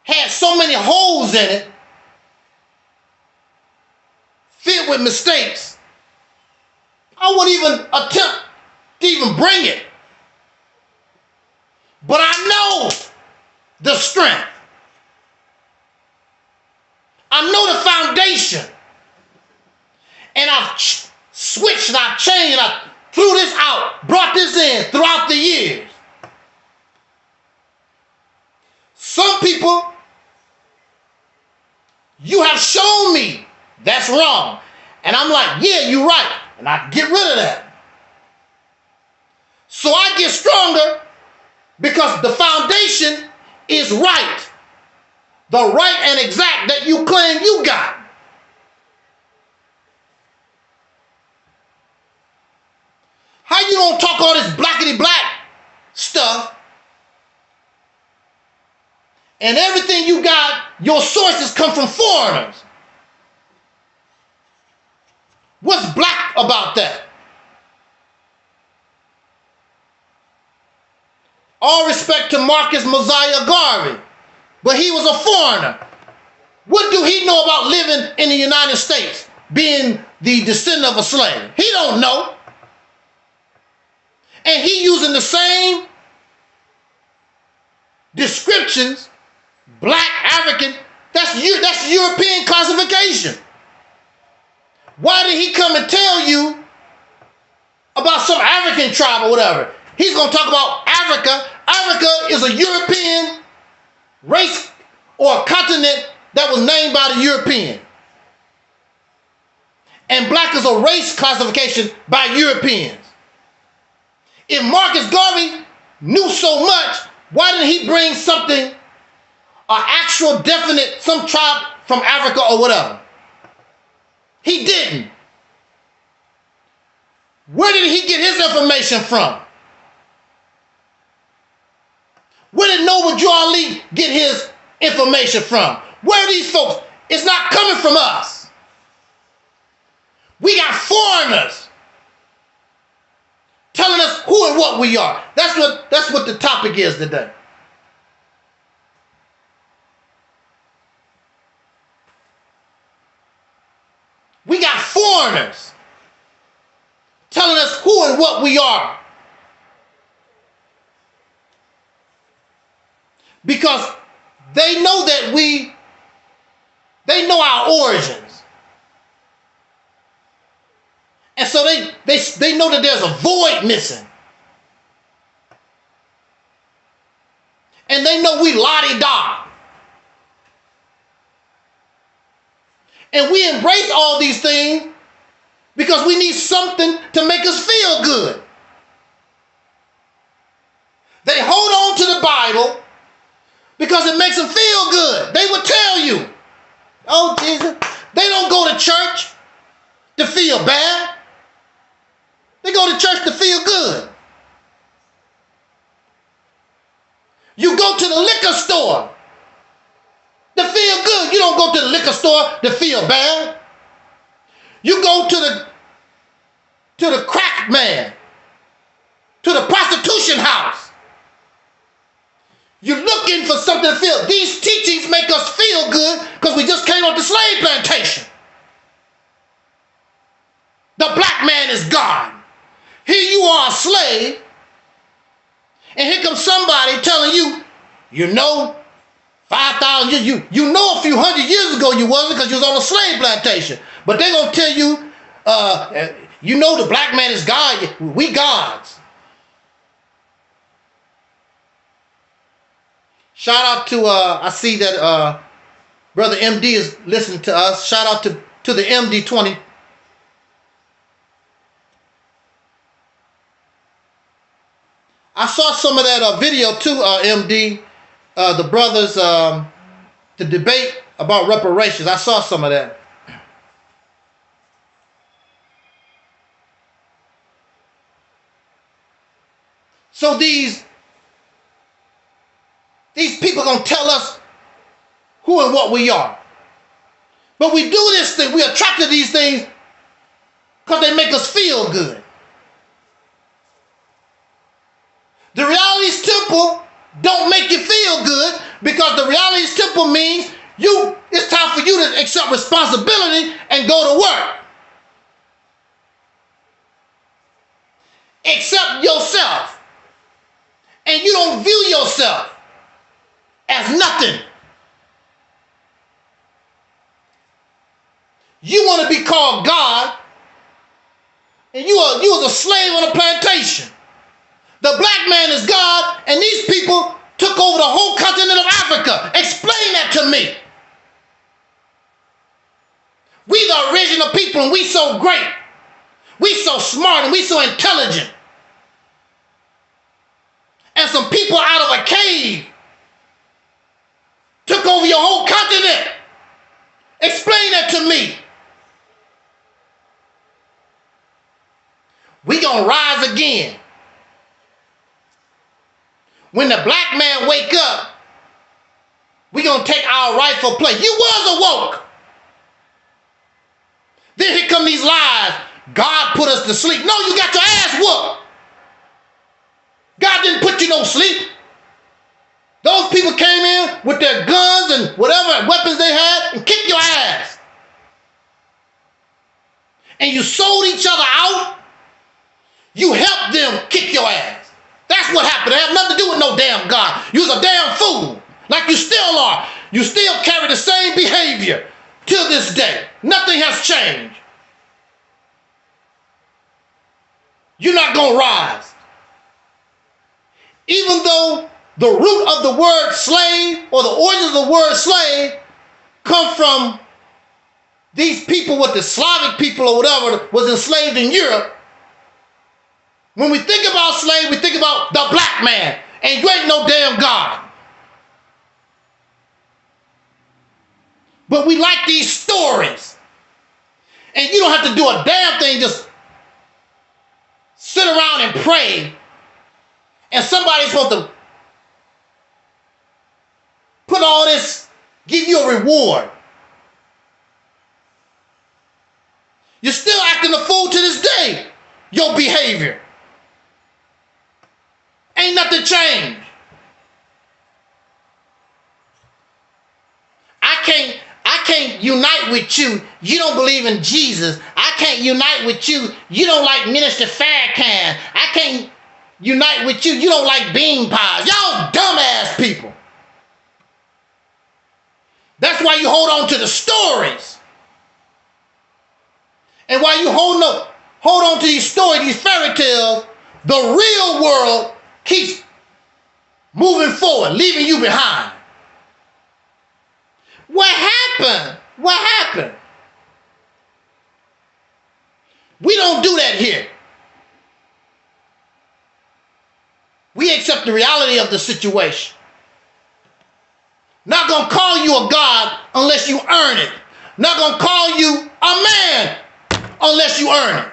had so many holes in it, filled with mistakes, I wouldn't even attempt to even bring it. But I know the strength. I know the foundation. And I've switched, and I've changed, and I threw this out, brought this in throughout the years. Some people, you have shown me that's wrong. And I'm like, yeah, you're right. And I get rid of that. So I get stronger because the foundation is right. The right and exact that you claim you got. How you gonna talk all this blackity black stuff and everything you got, your sources come from foreigners? What's black about that? All respect to Marcus Mosiah Garvey, but he was a foreigner. What do he know about living in the United States, being the descendant of a slave? He don't know. And he using the same descriptions, black, African, that's European classification. Why did he come and tell you about some African tribe or whatever? He's going to talk about Africa. Africa is a European race or a continent that was named by the European. And black is a race classification by Europeans. If Marcus Garvey knew so much, why didn't he bring something, an actual definite, some tribe from Africa or whatever? He didn't. Where did he get his information from? Where did Noble Drew Ali get his information from? Where are these folks? It's not coming from us. We got foreigners telling us who and what we are. That's what the topic is today. We got foreigners telling us who and what we are. Because they know that they know our origins. And so they know that there's a void missing. And they know we la-di-da. And we embrace all these things because we need something to make us feel good. They hold on to the Bible because it makes them feel good. They would tell you, oh Jesus, they don't go to church to feel bad. They go to church to feel good. You go to the liquor store to feel good. You don't go to the liquor store to feel bad. You go to the crack man, to the prostitution house. You're looking for something to feel. These teachings make us feel good because we just came off the slave plantation. The black man is gone. Here you are a slave, and here comes somebody telling you, you know, 5,000 years, you know a few hundred years ago you wasn't because you was on a slave plantation. But they're going to tell you, you know the black man is God. We gods. Shout out to, I see that Brother MD is listening to us. Shout out to the MD 20. I saw some of that video too, MD. The brothers, the debate about reparations. I saw some of that. So these people are going to tell us who and what we are. But we do this thing, we attract to these things because they make us feel good. The reality's temple don't make you feel good because the reality's temple means it's time for you to accept responsibility and go to work. Accept yourself. And you don't view yourself as nothing. You want to be called God, and you was a slave on a plantation. The black man is God, and these people took over the whole continent of Africa. Explain that to me. We the original people, and we so great. We so smart, and we so intelligent. And some people out of a cave took over your whole continent. Explain that to me. We gonna rise again. When the black man wake up, we gonna take our rightful place. You was awoke. Then here come these lies. God put us to sleep. No, you got your ass whooped. God didn't put you no sleep. Those people came in with their guns and whatever weapons they had and kicked your ass. And you sold each other out. You helped them kick your ass. That's what happened. It had nothing to do with no damn God. You was a damn fool. Like you still are. You still carry the same behavior till this day. Nothing has changed. You're not going to rise. Even though the root of the word slave or the origin of the word slave come from these people, what the Slavic people or whatever was enslaved in Europe, When we think about slavery, we think about the black man. And you ain't no damn God. But we like these stories. And you don't have to do a damn thing, just sit around and pray. And somebody's supposed to put all this, give you a reward. You're still acting a fool to this day. Your behavior. Ain't nothing changed. I can't unite with you. You don't believe in Jesus. I can't unite with you. You don't like Minister Farrakhan. I can't unite with you. You don't like bean pies. Y'all dumbass people. That's why you hold on to the stories. And while you hold on to these stories, these fairy tales, the real world keeps moving forward, leaving you behind. What happened? What happened? We don't do that here. We accept the reality of the situation. Not gonna call you a God unless you earn it. Not gonna call you a man unless you earn it.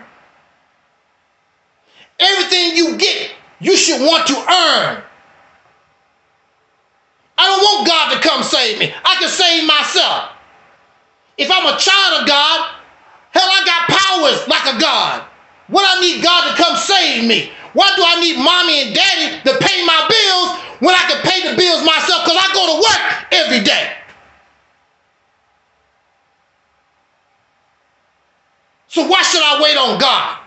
Everything you get, you should want to earn. I don't want God to come save me. I can save myself. If I'm a child of God, hell, I got powers like a God. What I need God to come save me? Why do I need mommy and daddy to pay my bills when I can pay the bills myself because I go to work every day? So why should I wait on God?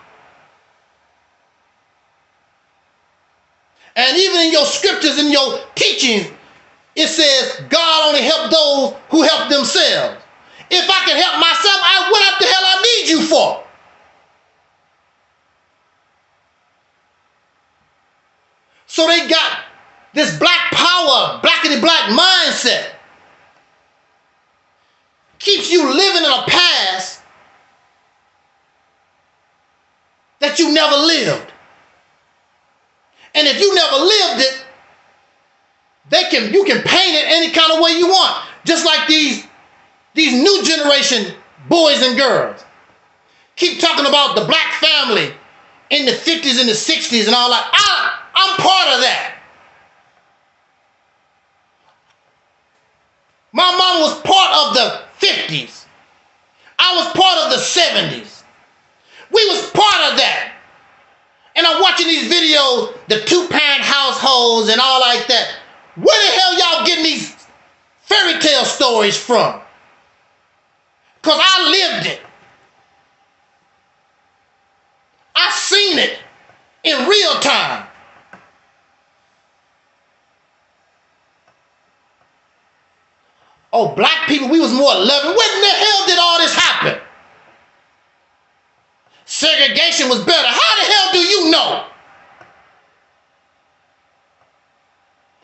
And even in your scriptures, in your teachings, it says God only help those who help themselves. If I can help myself, what the hell I need you for? So they got this black power, blackity black mindset. Keeps you living in a past that you never lived. And if you never lived it, you can paint it any kind of way you want. Just like these new generation boys and girls. Keep talking about the black family in the 50s and the 60s and all that. I'm part of that. My mom was part of the 50s. I was part of the 70s. We was part of that. And I'm watching these videos, the two-parent households and all like that. Where the hell y'all getting these fairy tale stories from? Because I lived it. I seen it in real time. Oh, black people, we was more loving. When the hell did all this happen? Segregation was better. How the hell do you know?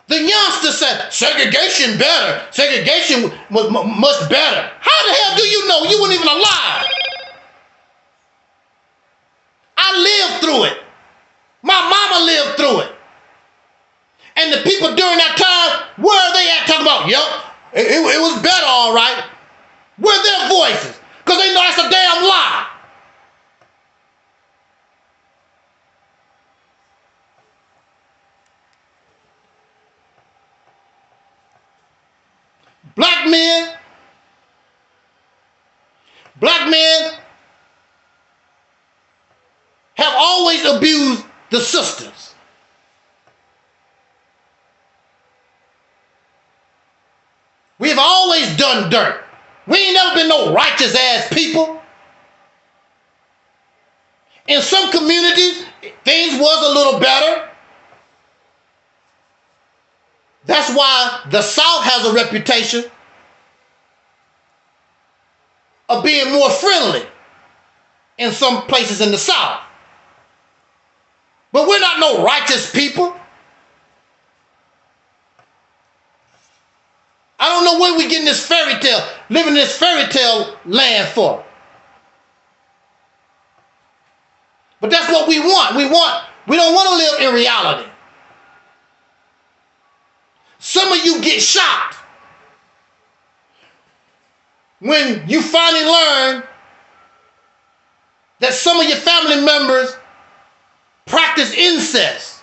The youngster said, segregation better. Segregation was much better. How the hell do you know? You weren't even alive. I lived through it. My mama lived through it. And the people during that time, where are they at talking about, it was better, all right. Where are their voices? Because they know that's a damn lie. Black men have always abused the sisters. We've always done dirt. We ain't never been no righteous ass people. In some communities, things was a little better. That's why the South has a reputation of being more friendly in some places in the South. But we're not no righteous people. I don't know where we getting this fairy tale, living in this fairy tale land for. But that's what we want. We want We don't want to live in reality. Some of you get shocked when you finally learn that some of your family members practice incest.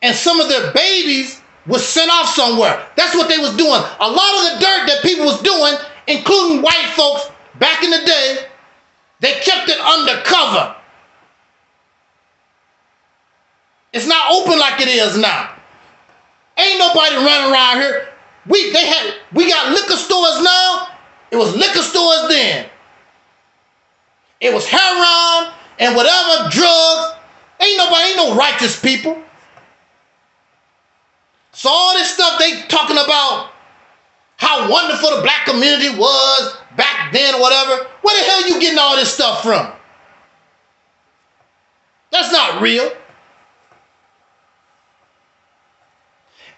And some of their babies was sent off somewhere. That's what they was doing. A lot of the dirt that people was doing, including white folks back in the day, they kept it undercover. It's not open like it is now. Ain't nobody running around here. We got liquor stores now. It was liquor stores then. It was heroin and whatever drugs. Ain't no righteous people. So all this stuff they talking about how wonderful the black community was back then or whatever. Where the hell you getting all this stuff from? That's not real.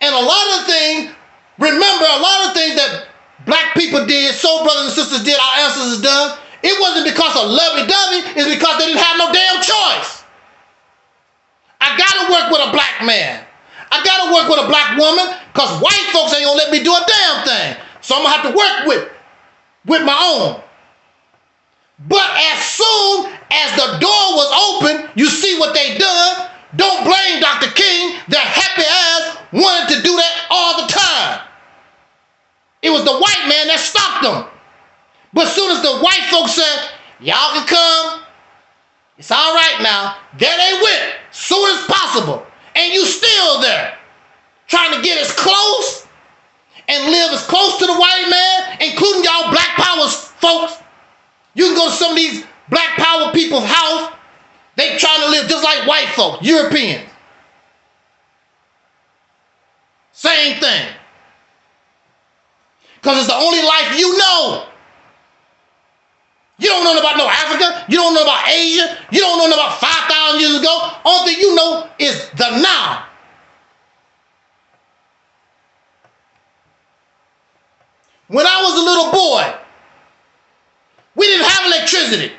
And a lot of things, remember, a lot of things that black people did, soul brothers and sisters did, our ancestors done, it wasn't because of lovey-dovey, it's because they didn't have no damn choice. I gotta work with a black man. I gotta work with a black woman, because white folks ain't gonna let me do a damn thing. So I'm gonna have to work with my own. But as soon as the door was open, you see what they done. Don't blame Dr. King. Their happy ass wanted to do that all the time. It was the white man that stopped them. But as soon as the white folks said, y'all can come, it's all right now, there they went, soon as possible. And you still there, trying to get as close and live as close to the white man, including y'all black power folks. You can go to some of these black power people's house. They trying to live just like white folks, Europeans. Same thing. Because it's the only life you know. You don't know about no Africa. You don't know about Asia. You don't know about 5,000 years ago. Only thing you know is the now. When I was a little boy, we didn't have electricity.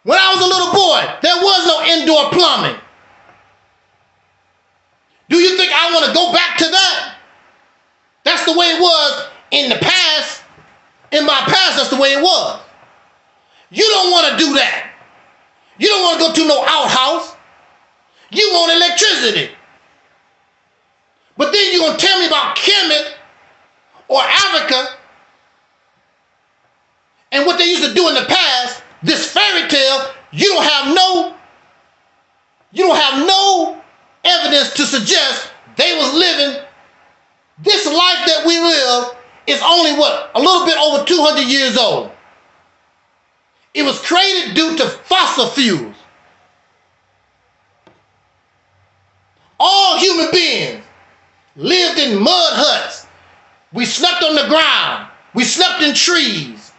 When I was a little boy, there was no indoor plumbing. Do you think I want to go back to that? That's the way it was in the past. In my past, that's the way it was. You don't want to do that. You don't want to go to no outhouse. You want electricity. But then you're going to tell me about Kemet or Africa and what they used to do in the past, this fairy tale. You don't have no evidence to suggest they was living this life that we live. Is only a little bit over 200 years old. It was created due to fossil fuels. All human beings lived in mud huts. We slept on the ground. We slept in trees.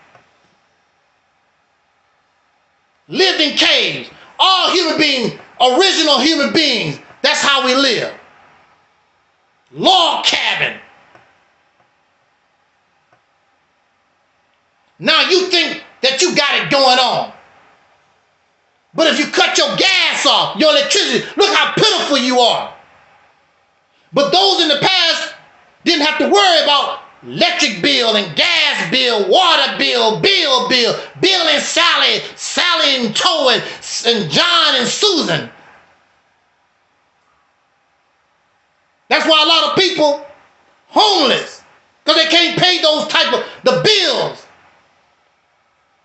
Lived in caves. All human beings, original human beings, that's how we live. Log cabin. Now you think that you got it going on. But if you cut your gas off, your electricity, look how pitiful you are. But those in the past didn't have to worry about electric bill and gas bill, water bill, Bill and Sally, Sally and Toe and John and Susan. That's why a lot of people homeless, because they can't pay those type of the bills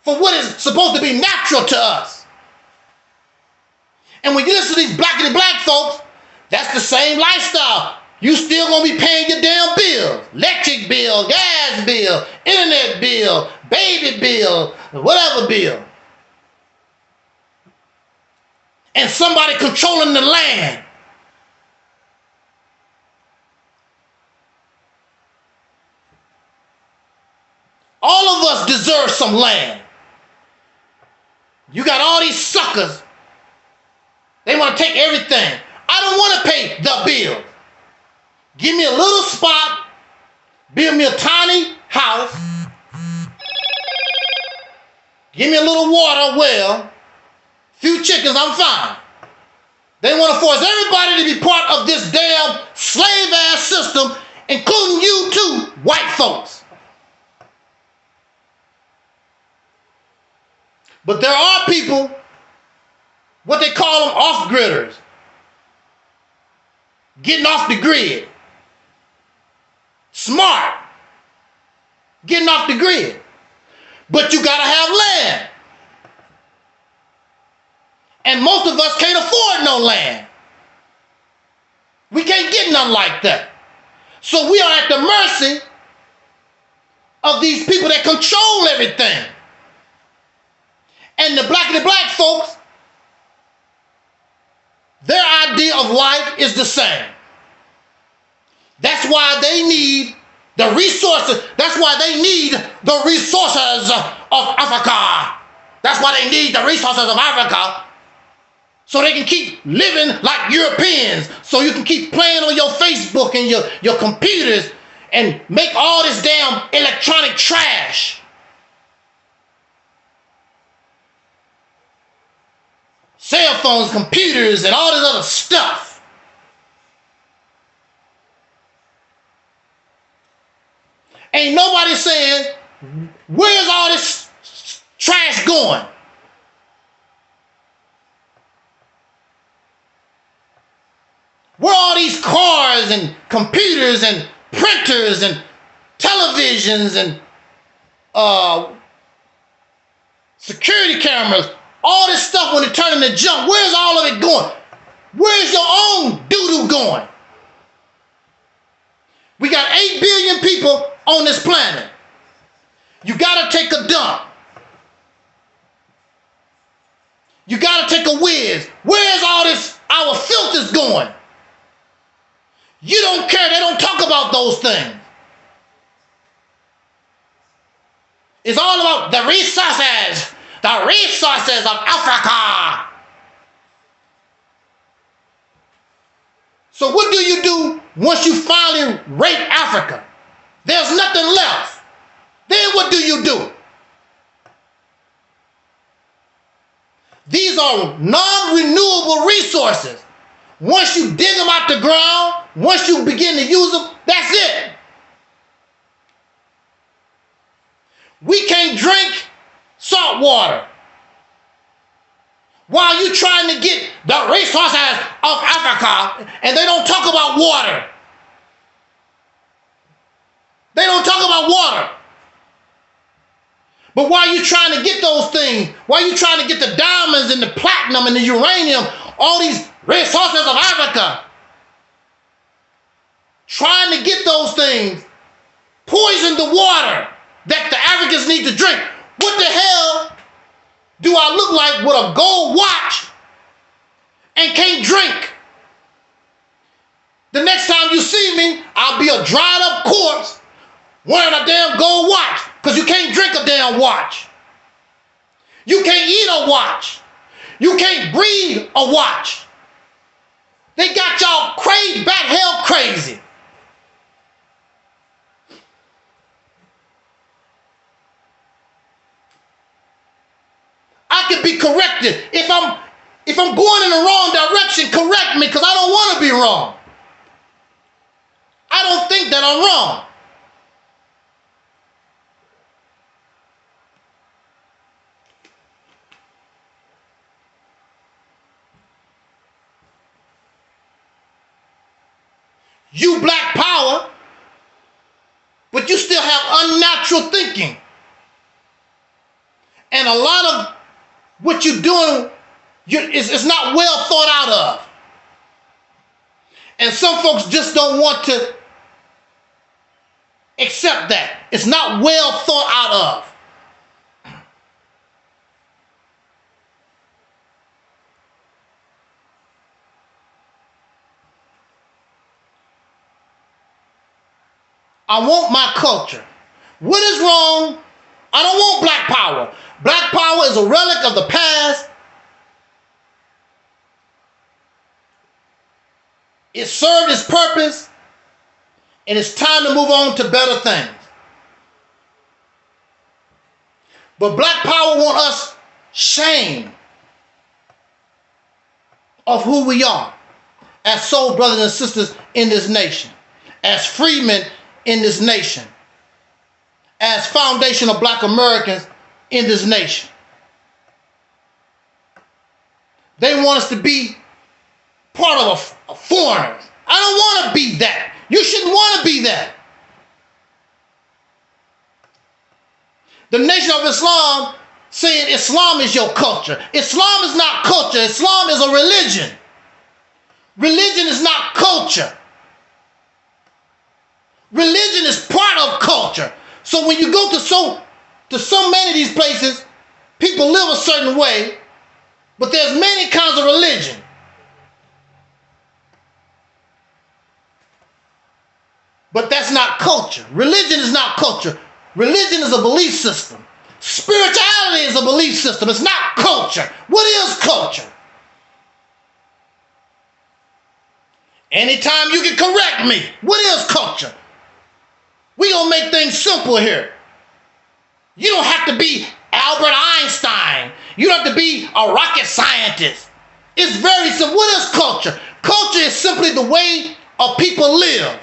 for what is supposed to be natural to us. And when you listen to these blackity black folks, that's the same lifestyle. You still gonna be paying your damn bills. Electric bill, gas bill, internet bill, baby bill, whatever bill. And somebody controlling the land. All of us deserve some land. You got all these suckers. They want to take everything. I don't want to pay the bill. Give me a little spot, build me a tiny house, Give me a little water, well, few chickens, I'm fine. They want to force everybody to be part of this damn slave-ass system, including you too, white folks. But there are people, what they call them off-gridders, getting off the grid. Smart, getting off the grid. But you got to have land. And most of us can't afford no land. We can't get nothing like that. So we are at the mercy of these people that control everything. And the black folks, their idea of life is the same. That's why they need the resources. That's why they need the resources of Africa. That's why they need the resources of Africa. So they can keep living like Europeans. So you can keep playing on your Facebook and your computers and make all this damn electronic trash. Cell phones, computers, and all this other stuff. Ain't nobody saying, where's all this trash going? Where are all these cars and computers and printers and televisions and security cameras? All this stuff when it turns into junk, where's all of it going? Where's your own doo-doo going? We got 8 billion people on this planet. You got to take a dump. You got to take a whiz. Where's all this, our filters going? You don't care. They don't talk about those things. It's all about the resources of Africa. So what do you do once you finally rape Africa? There's nothing left. Then what do you do? These are non-renewable resources. Once you dig them out the ground, once you begin to use them, that's it. We can't drink salt water. While you're trying to get the resources of Africa, and they don't talk about water. They don't talk about water. But while you're trying to get those things, while you're trying to get the diamonds and the platinum and the uranium, all these resources of Africa, trying to get those things, poison the water that the Africans need to drink. What the hell do I look like with a gold watch and can't drink? The next time you see me, I'll be a dried up corpse wearing a damn gold watch, because you can't drink a damn watch. You can't eat a watch. You can't breathe a watch. They got y'all crazy, bat hell crazy. I can be corrected. If I'm going in the wrong direction, correct me, because I don't want to be wrong. I don't think that I'm wrong. You black power, but you still have unnatural thinking. And a lot of what you're doing is not well thought out of. And some folks just don't want to accept that. It's not well thought out of. I want my culture. What is wrong? I don't want black power. Black power is a relic of the past. It served its purpose, and it's time to move on to better things. But black power want us shame of who we are as soul brothers and sisters in this nation, as freemen in this nation, as foundational black Americans in this nation. They want us to be part of a foreigner. I don't want to be that. You shouldn't want to be that. The Nation of Islam saying Islam is your culture. Islam is not culture. Islam is a religion. Religion is not culture. Religion is part of culture. So when you go to so many of these places, people live a certain way, but there's many kinds of religion. But that's not culture. Religion is not culture. Religion is a belief system. Spirituality is a belief system. It's not culture. What is culture? Anytime you can correct me, what is culture? We gonna make things simple here. You don't have to be Albert Einstein. You don't have to be a rocket scientist. It's very simple. What is culture? Culture is simply the way of people live.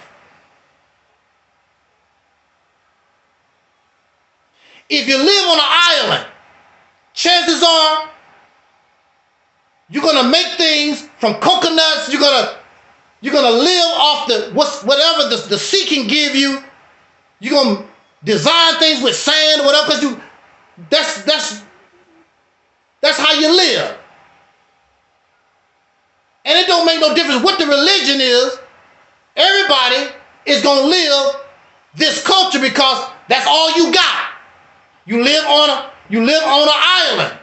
If you live on an island, chances are you're gonna make things from coconuts. You're gonna live off whatever the sea can give you. You're gonna design things with sand or whatever, because that's how you live. And it don't make no difference what the religion is. Everybody is gonna live this culture because that's all you got. You live on an island.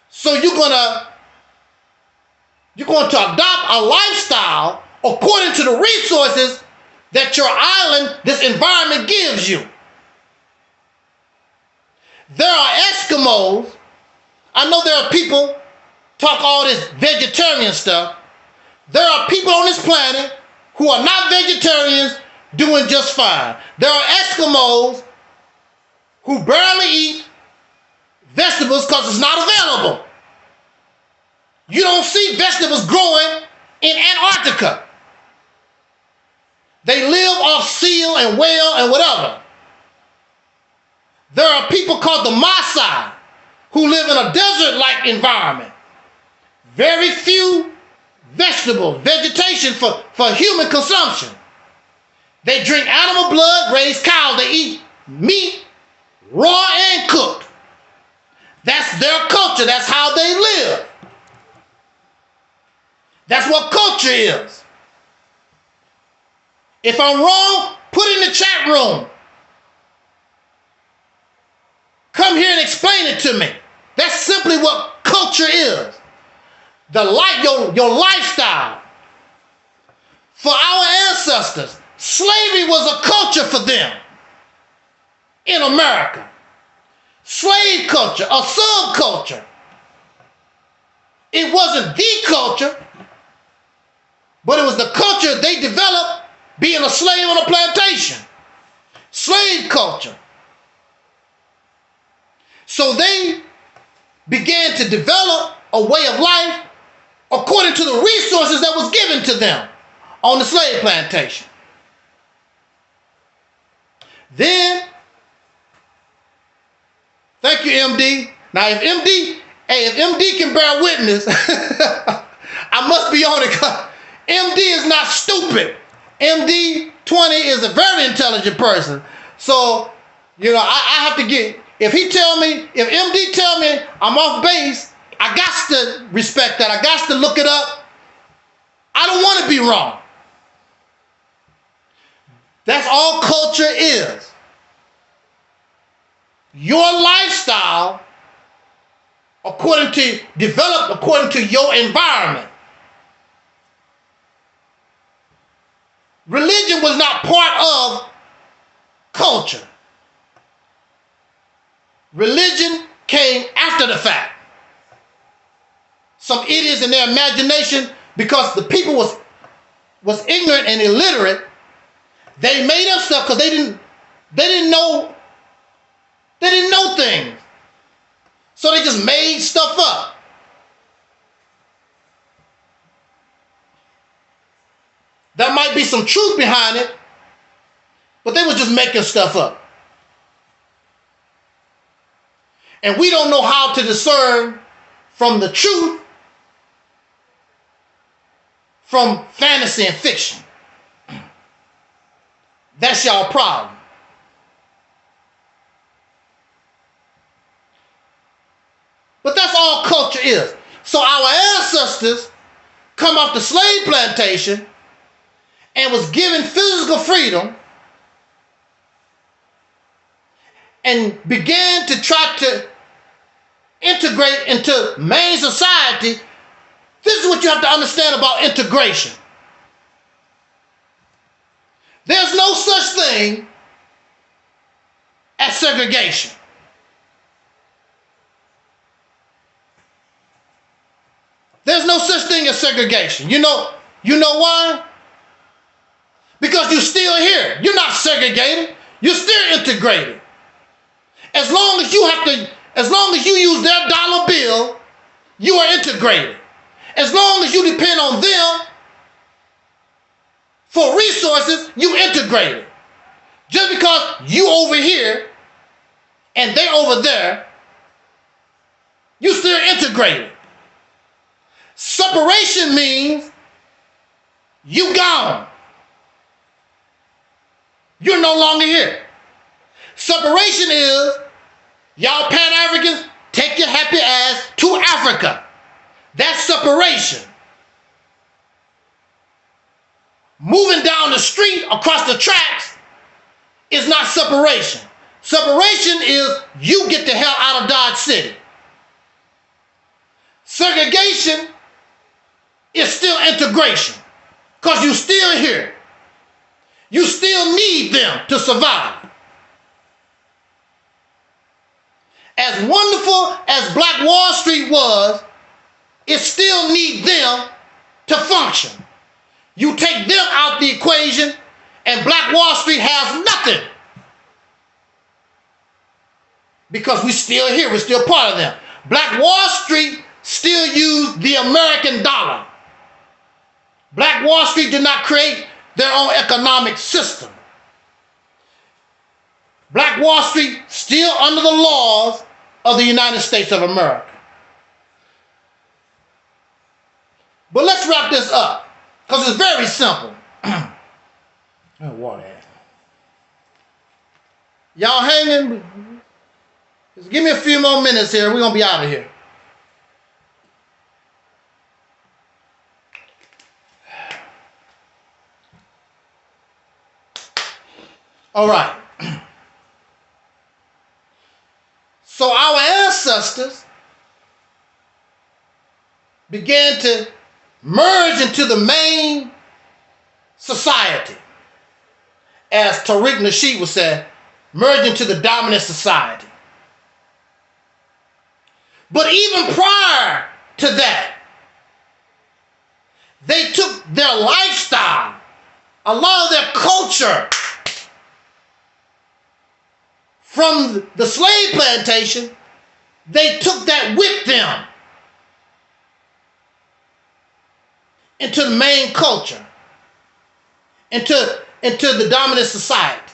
So you're going to adopt a lifestyle according to the resources that your island, this environment gives you. There are Eskimos. I know there are people talk all this vegetarian stuff. There are people on this planet who are not vegetarians doing just fine. There are Eskimos who barely eat vegetables because it's not available. You don't see vegetables growing in Antarctica. They live off seal and whale and whatever. There are people called the Maasai who live in a desert-like environment. Very few vegetation for human consumption. They drink animal blood, raise cows, they eat meat, raw and cooked. That's their culture. That's how they live. That's what culture is. If I'm wrong, put in the chat room. Come here and explain it to me. That's simply what culture is. Your lifestyle. For our ancestors, slavery was a culture for them in America. Slave culture, a subculture. It wasn't the culture, but it was the culture they developed being a slave on a plantation. Slave culture. So they began to develop a way of life according to the resources that was given to them on the slave plantation. Then, thank you, MD. Now, if MD can bear witness, I must be on it. MD is not stupid. MD 20 is a very intelligent person. So, I have to get, if MD tell me I'm off base, I got to respect that. I got to look it up. I don't want to be wrong. That's all culture is. Your lifestyle developed according to your environment. Religion was not part of culture. Religion came after the fact. Some idiots in their imagination, because the people was ignorant and illiterate, they made up stuff because they didn't know things. So they just made stuff up. There might be some truth behind it, but they were just making stuff up. And we don't know how to discern from the truth from fantasy and fiction. That's y'all problem. But that's all culture is. So our ancestors come off the slave plantation and was given physical freedom and began to try to integrate into main society. This is what you have to understand about integration. There's no such thing as segregation. There's no such thing as segregation. You know why? Because you're still here. You're not segregated. You're still integrated. As long as you use their dollar bill, you are integrated. As long as you depend on them for resources, you integrated. Just because you over here and they over there, you still integrated. Separation means you gone. You're no longer here. Separation is y'all Pan-Africans, take your happy ass to Africa. That's separation. Moving down the street across the tracks is not separation. Separation is you get the hell out of Dodge City. Segregation is still integration because you still here. You still need them to survive. As wonderful as Black Wall Street was, it still needs them to function. You take them out the equation and Black Wall Street has nothing. Because we're still here, we're still part of them. Black Wall Street still use the American dollar. Black Wall Street did not create their own economic system. Black Wall Street still under the laws of the United States of America. But let's wrap this up, because it's very simple. Water. Y'all hanging? Just give me a few more minutes here. We're going to be out of here. All right. So our ancestors began to merge into the main society. As Tariq Nasheed would say, merge into the dominant society. But even prior to that, they took their lifestyle, a lot of their culture, from the slave plantation. They took that with them into the main culture, into the dominant society.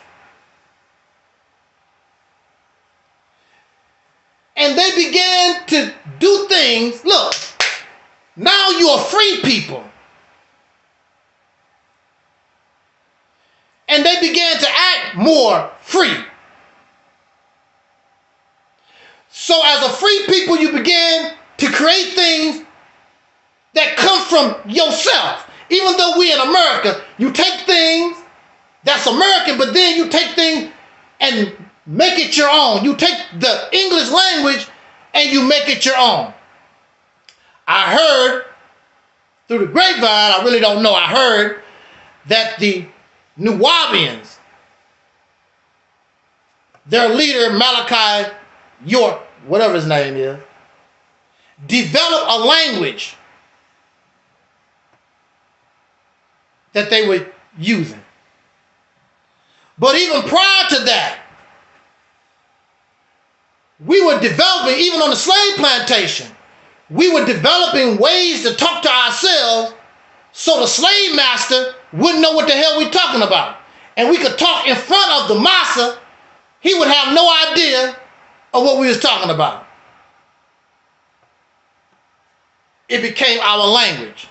And they began to do things. Look, now you are free people. And they began to act more free. So as a free people, you began to create things that come from yourself. Even though we in America, you take things that's American, but then you take things and make it your own. You take the English language and you make it your own. I heard through the grapevine, I really don't know, I heard that the Nuwabians, their leader Malachi York, whatever his name is, developed a language that they were using. But even prior to that, we were developing, even on the slave plantation, we were developing ways to talk to ourselves so the slave master wouldn't know what the hell we're talking about. And we could talk in front of the massa. He would have no idea of what we was talking about. It became our language.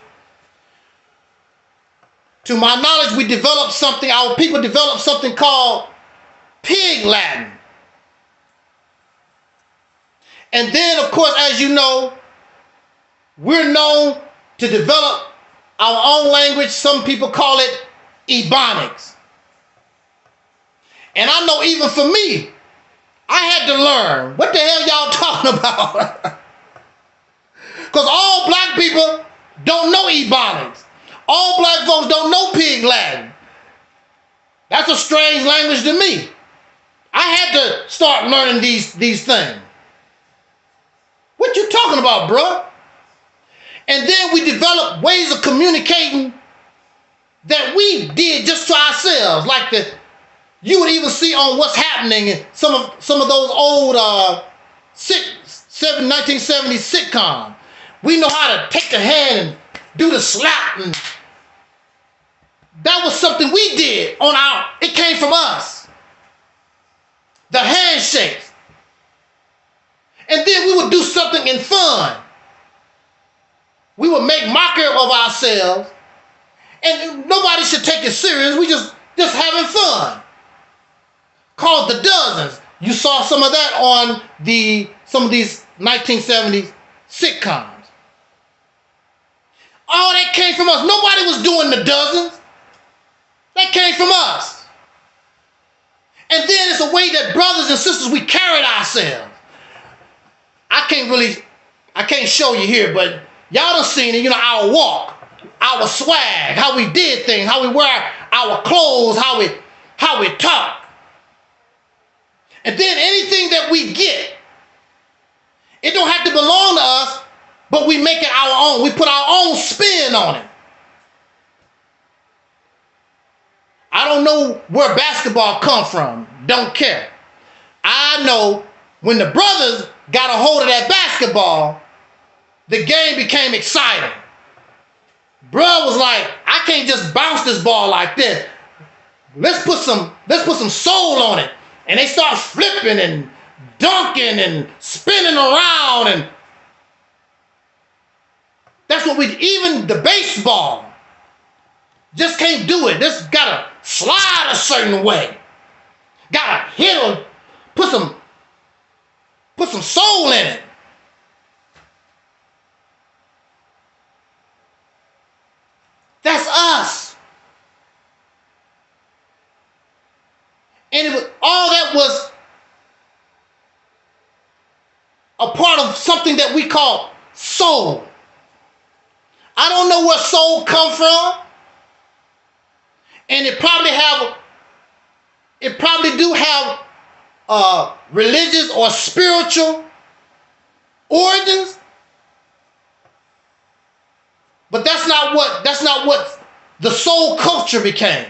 To my knowledge, we developed something, our people developed something called Pig Latin. And then, of course, as you know, we're known to develop our own language. Some people call it Ebonics. And I know even for me, I had to learn, what the hell y'all talking about? Because all black people don't know Ebonics. All black folks don't know Pig Latin. That's a strange language to me. I had to start learning these things. What you talking about, bruh? And then we developed ways of communicating that we did just to ourselves. Like you would even see on What's Happening in some of those old 1970s sitcoms. We know how to take the hand and do the slap, and that was something we did it came from us. The handshakes. And then we would do something in fun. We would make mockery of ourselves, and nobody should take it serious. We just having fun. Called the Dozens. You saw some of that on some of these 1970s sitcoms. All that came from us. Nobody was doing the Dozens. That came from us. And then it's a way that brothers and sisters, we carried ourselves. I can't show you here, but y'all done seen it, our walk, our swag, how we did things, how we wear our clothes, how we talk. And then anything that we get, it don't have to belong to us, but we make it our own. We put our own spin on it. I don't know where basketball come from. Don't care. I know when the brothers got a hold of that basketball, the game became exciting. Bruh was like, I can't just bounce this ball like this. Let's put some soul on it. And they start flipping and dunking and spinning around, and that's what even the baseball just can't do it. This gotta slide a certain way. Gotta hit or put some soul in it. That's us. And all that was a part of something that we call soul. I don't know where soul come from. And it probably do have religious or spiritual origins. But that's not what the soul culture became.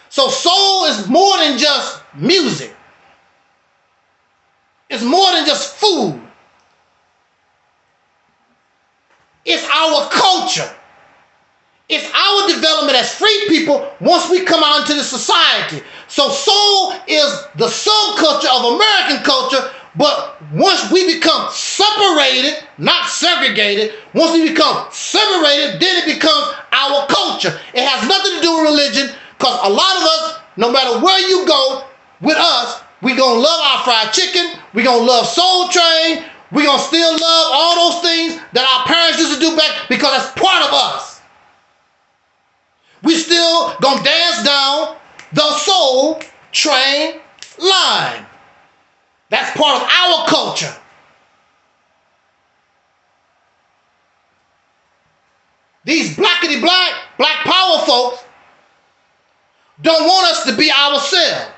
So soul is more than just music. It's more than just food. It's our culture. It's our development as free people once we come out into the society. So soul is the subculture of American culture, but once we become separated, not segregated, once we become separated, then it becomes our culture. It has nothing to do with religion, because a lot of us, no matter where you go with us, we're going to love our fried chicken, we're going to love Soul Train, we're going to still love all those things that our parents used to do back, because that's part of us. We still going to dance down the Soul Train line. That's part of our culture. These blackity black power folks don't want us to be ourselves.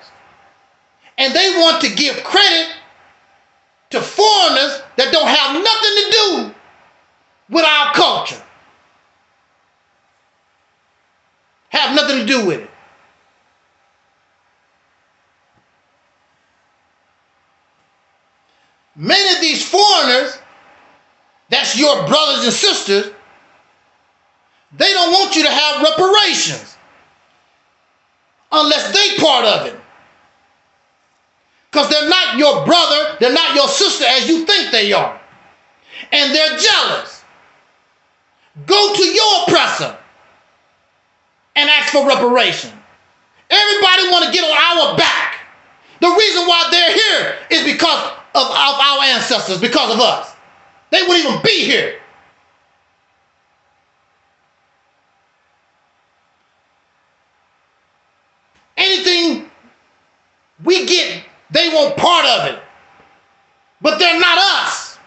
And they want to give credit to foreigners that don't have nothing to do with our culture. Have nothing to do with it. that's your brothers and sisters, they don't want you to have reparations unless they part of it. Because they're not your brother, they're not your sister as you think they are. And they're jealous. Go to your oppressor and ask for reparation. Everybody want to get on our back. The reason why they're here is because of our ancestors, because of us. They wouldn't even be here. Anything we get, they want part of it. But they're not us.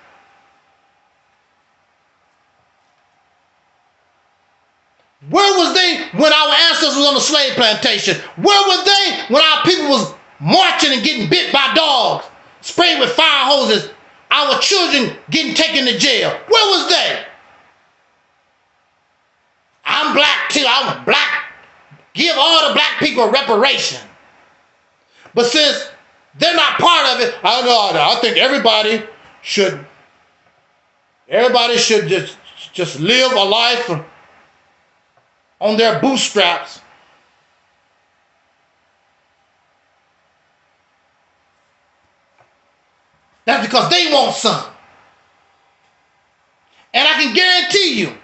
Where was they when our ancestors was on the slave plantation? Where were they when our people was marching and getting bit by dogs, sprayed with fire hoses, our children getting taken to jail? Where was they? I'm black too. I'm black. Give all the black people a reparation. But since they're not part of it, I think everybody should just live a life on their bootstraps. That's because they want some. And I can guarantee you,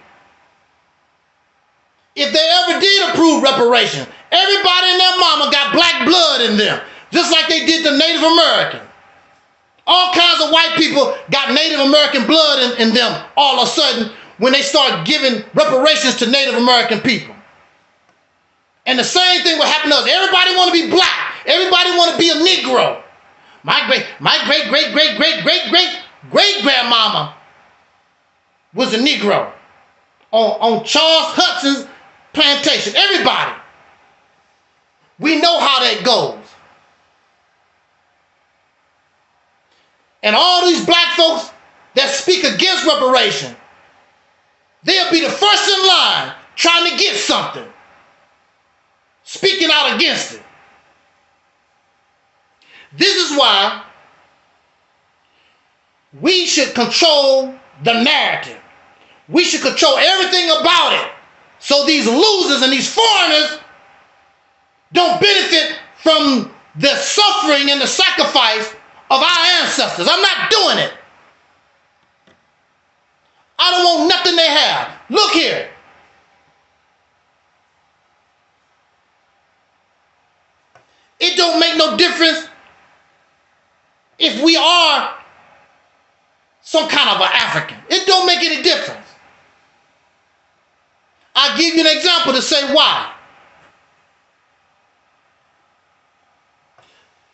if they ever did approve reparation, everybody and their mama got black blood in them, just like they did the Native American. All kinds of white people got Native American blood in them all of a sudden when they start giving reparations to Native American people. And the same thing will happen to us. Everybody want to be black. Everybody want to be a Negro. My great grandmama was a Negro on Charles Hudson's plantation. Everybody. We know how that goes. And all these black folks that speak against reparation, they'll be the first in line trying to get something, speaking out against it. This is why we should control the narrative. We should control everything about it so these losers and these foreigners don't benefit from the suffering and the sacrifice of our ancestors. I'm not doing it. I don't want nothing they have. Look here. It don't make no difference if we are some kind of an African. It don't make any difference. I'll give you an example to say why.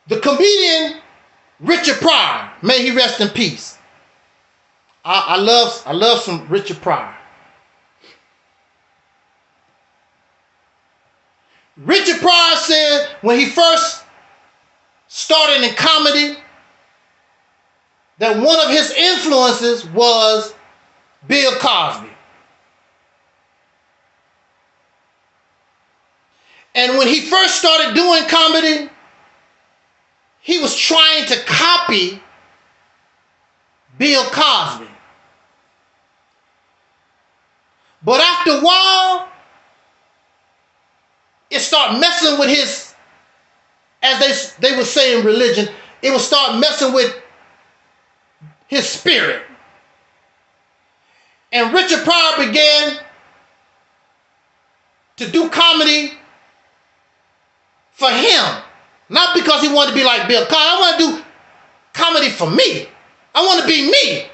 The comedian Richard Pryor, may he rest in peace. I love some Richard Pryor. Richard Pryor said when he first started in comedy that one of his influences was Bill Cosby. And when he first started doing comedy, he was trying to copy Bill Cosby. But after a while, it started messing with his, as they would say in religion, it would start messing with his spirit. And Richard Pryor began to do comedy for him. Not because he wanted to be like Bill Cosby. I want to do comedy for me. I want to be me.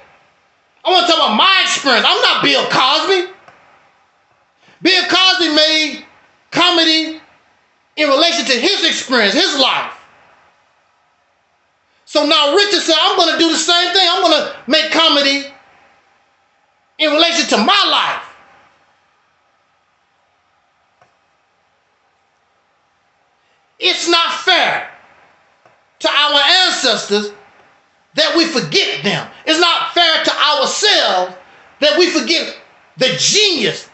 I want to talk about my experience. I'm not Bill Cosby. Bill Cosby made comedy in relation to his experience, his life. So now Richard said, I'm going to do the same thing. I'm going to make comedy in relation to my life. It's not fair to our ancestors that we forget them. It's not fair to ourselves that we forget the genius,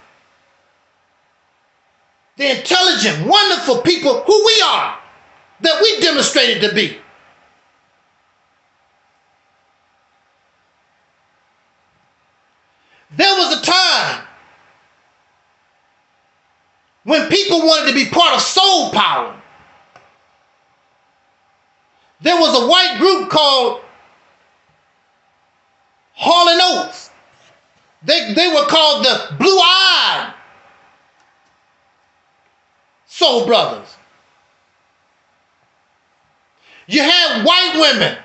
the intelligent, wonderful people who we are, that we demonstrated to be. There was a time when people wanted to be part of soul power. There was a white group called Hall & Oates. They were called the Blue-Eyed Soul Brothers. You had white women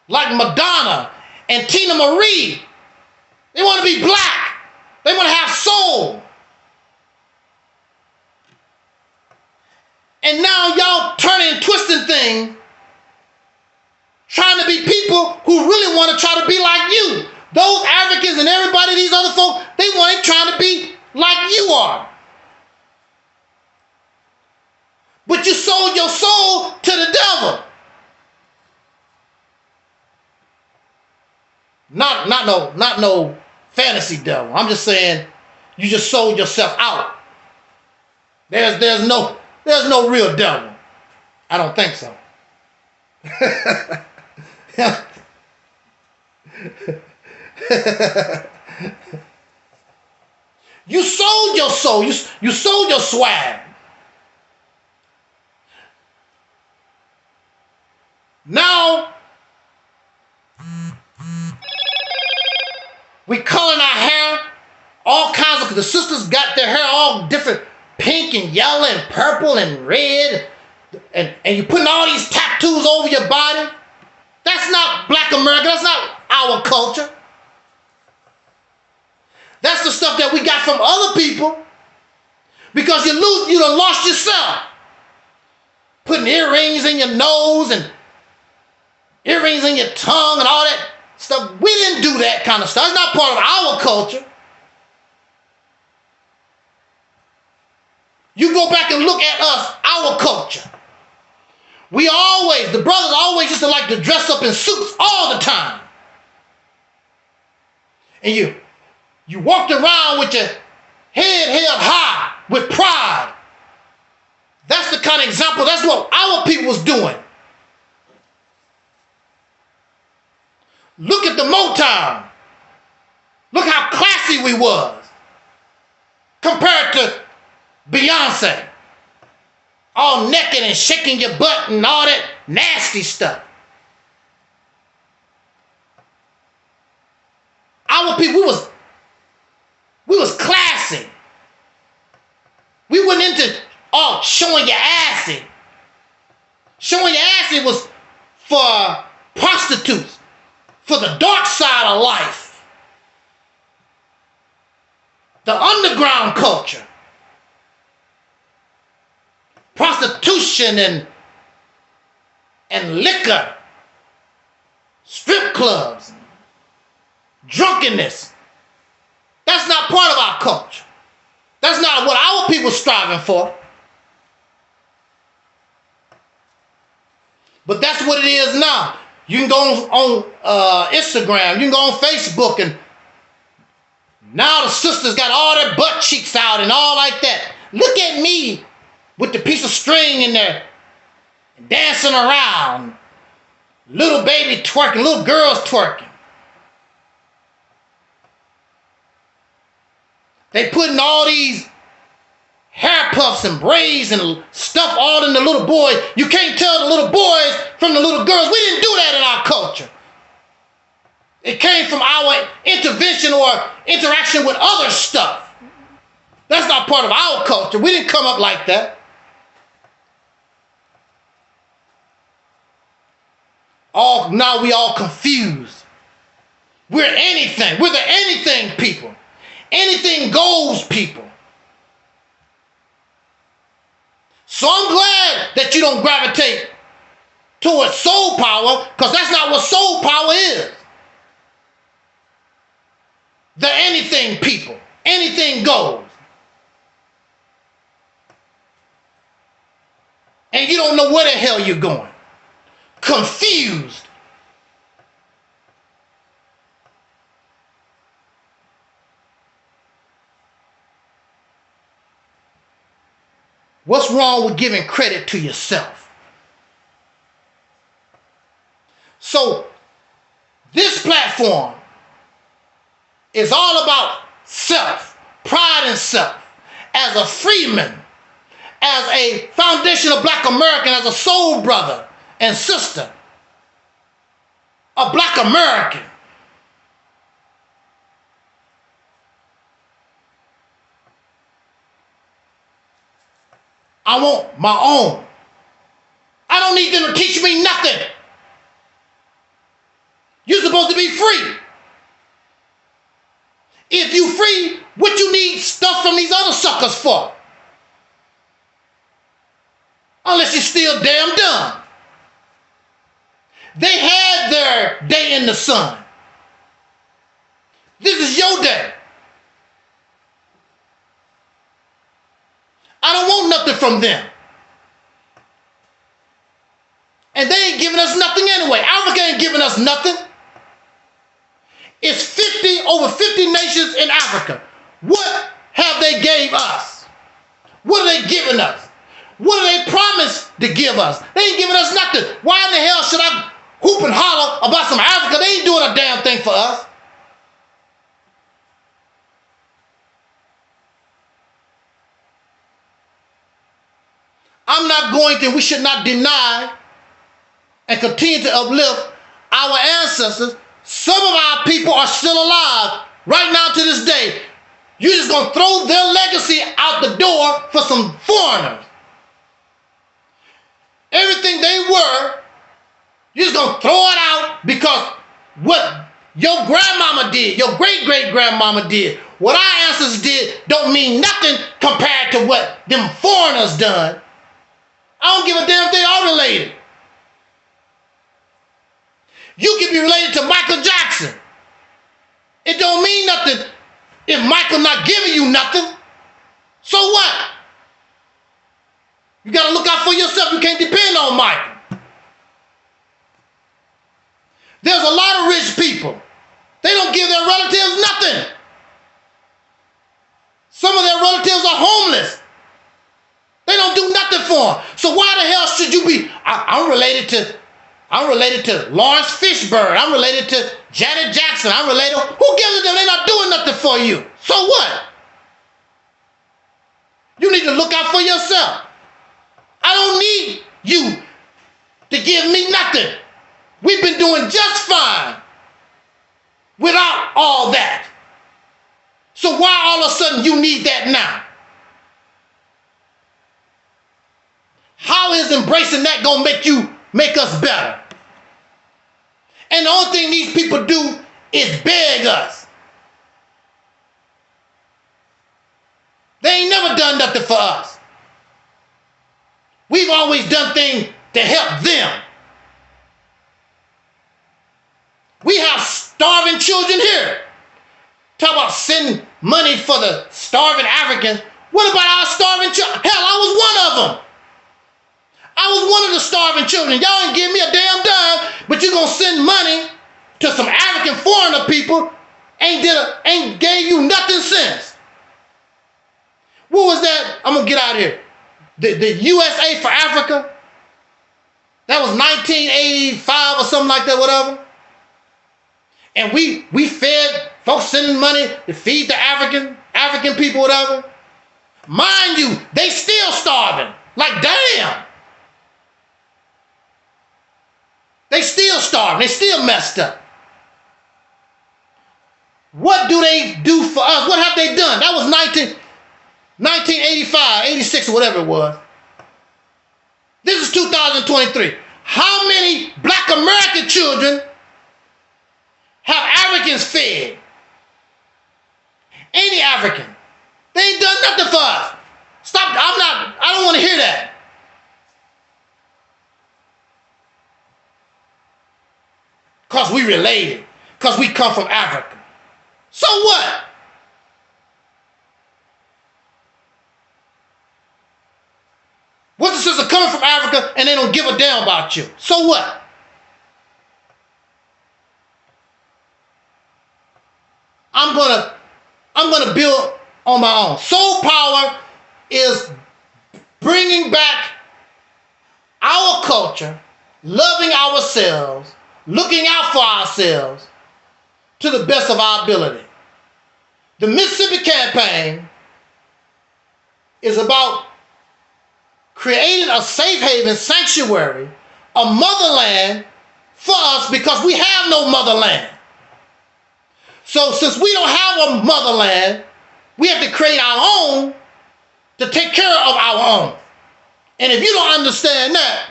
like Madonna and Tina Marie. They want to be black. They want to have soul. And now y'all turning and twisting things, trying to be people who really want to try to be like you. Those Africans and everybody, these other folks, they want to try to be like you are. But you sold your soul to the devil. Not no fantasy devil. I'm just saying you just sold yourself out. There's no real devil. I don't think so. You sold your soul. You sold your swag. Now we coloring our hair all kinds of. The sisters got their hair all different, pink and yellow and purple and red, and you putting all these tattoos over your body. That's not Black America. That's not our culture. That's the stuff that we got from other people, because you done lost yourself. Putting earrings in your nose and earrings in your tongue and all that stuff. We didn't do that kind of stuff. It's not part of our culture. You go back and look at us, our culture. The brothers always used to like to dress up in suits all the time. And you walked around with your head held high with pride. That's the kind of example. That's what our people was doing. Look at the Motown. Look how classy we was compared to Beyonce. All naked and shaking your butt and all that nasty stuff. Our people, we was classy. We went into showing your assy. Showing your assy was for prostitutes, for the dark side of life. The underground culture. Prostitution and liquor, strip clubs, drunkenness. That's not part of our culture. That's not what our people striving for. But that's what it is now. You can go on Instagram, you can go on Facebook, and now the sisters got all their butt cheeks out and all like that. Look at me with the piece of string in there, dancing around. Little baby twerking, little girls twerking. They putting all these hair puffs and braids and stuff all in the little boys. You can't tell the little boys from the little girls. We didn't do that in our culture. It came from our intervention or interaction with other stuff. That's not part of our culture. We didn't come up like that. Now we all confused. We're anything. We're the anything people. Anything goes people. So I'm glad that you don't gravitate towards soul power, because that's not what soul power is. The anything people. Anything goes. And you don't know where the hell you're going. Confused. What's wrong with giving credit to yourself? So, this platform It's all about self, pride in self. As a freeman, as a foundational black American, as a soul brother and sister, a black American. I want my own. I don't need them to teach me nothing. You're supposed to be free. If you free, what you need stuff from these other suckers for? Unless you're still damn dumb. They had their day in the sun. This is your day. I don't want nothing from them. And they ain't giving us nothing anyway. Africa ain't giving us nothing. It's over 50 nations in Africa. What have they gave us? What are they giving us? What do they promise to give us? They ain't giving us nothing. Why in the hell should I hoop and holler about some Africa? They ain't doing a damn thing for us. I'm not going to, we should not deny and continue to uplift our ancestors. Some of our people are still alive right now to this day. You're just going to throw their legacy out the door for some foreigners. Everything they were, you're just going to throw it out because what your grandmama did, your great-great-grandmama did, what our ancestors did don't mean nothing compared to what them foreigners done. I don't give a damn if they are related. You can be related to Michael Jackson. It don't mean nothing if Michael not giving you nothing. So what? You got to look out for yourself. You can't depend on Michael. There's a lot of rich people. They don't give their relatives nothing. Some of their relatives are homeless. They don't do nothing for them. So why the hell should you be? I'm related to Lawrence Fishburne. I'm related to Janet Jackson. I'm related. Who gives a damn? They're not doing nothing for you. So what? You need to look out for yourself. I don't need you to give me nothing. We've been doing just fine without all that. So why all of a sudden you need that now? How is embracing that going to make us better? And the only thing these people do is beg us. They ain't never done nothing for us. We've always done things to help them. We have starving children here. Talk about sending money for the starving Africans. What about our starving children? Hell, I was one of them. I was one of the starving children. Y'all ain't give me a damn dime, but you gonna send money to some African foreigner people ain't gave you nothing since. What was that? I'm gonna get out of here. The USA for Africa. That was 1985 or something like that, whatever. And we fed folks sending money to feed the African people, whatever. Mind you, they still starving. Like damn. They still starving. They still messed up. What do they do for us? What have they done? That was 1985, 86, or whatever it was. This is 2023. How many black American children have Africans fed? Any African. They ain't done nothing for us. Stop. I don't want to hear that. Because we related. Because we come from Africa. So what? What's the sense of coming from Africa and they don't give a damn about you? So what? I'm gonna build on my own. Soul power is bringing back our culture, loving ourselves, looking out for ourselves to the best of our ability. The Mississippi campaign is about creating a safe haven sanctuary, a motherland for us, because we have no motherland. So since we don't have a motherland, we have to create our own to take care of our own. And if you don't understand that,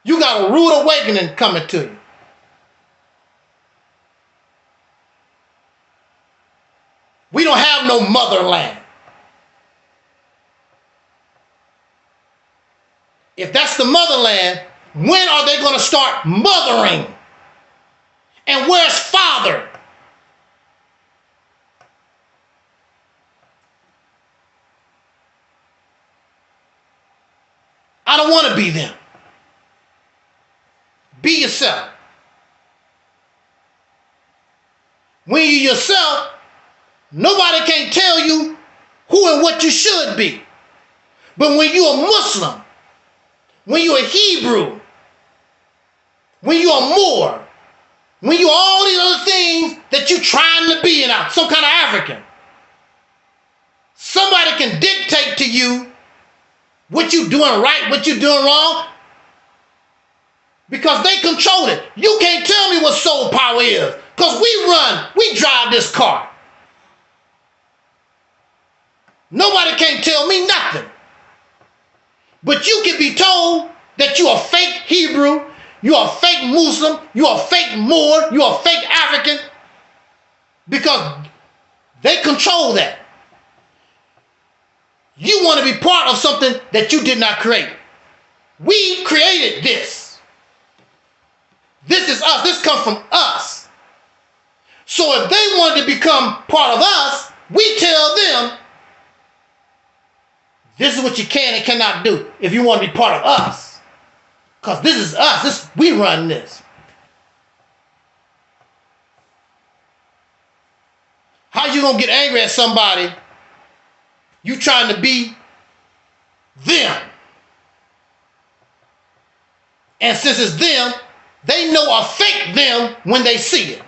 you got a rude awakening coming to you. We don't have no motherland. If that's the motherland, when are they going to start mothering? And where's father? I don't want to be them. Be yourself. When you're yourself, nobody can tell you who and what you should be. But when you're a Muslim, when you're a Hebrew, when you're a Moor, when you're all these other things that you're trying to be, and some kind of African, somebody can dictate to you what you're doing right, what you're doing wrong, because they control it. You can't tell me what soul power is, because we drive this car. Nobody can tell me nothing. But you can be told that you're a fake Hebrew, you're a fake Muslim, you're a fake Moor, you're a fake African, because they control that. You want to be part of something that you did not create. We created this. This is us. This comes from us. So if they wanted to become part of us, we tell them, this is what you can and cannot do if you want to be part of us. Because this is us. We run this. How you going to get angry at somebody you trying to be them? And since it's them, they know a fake them when they see it.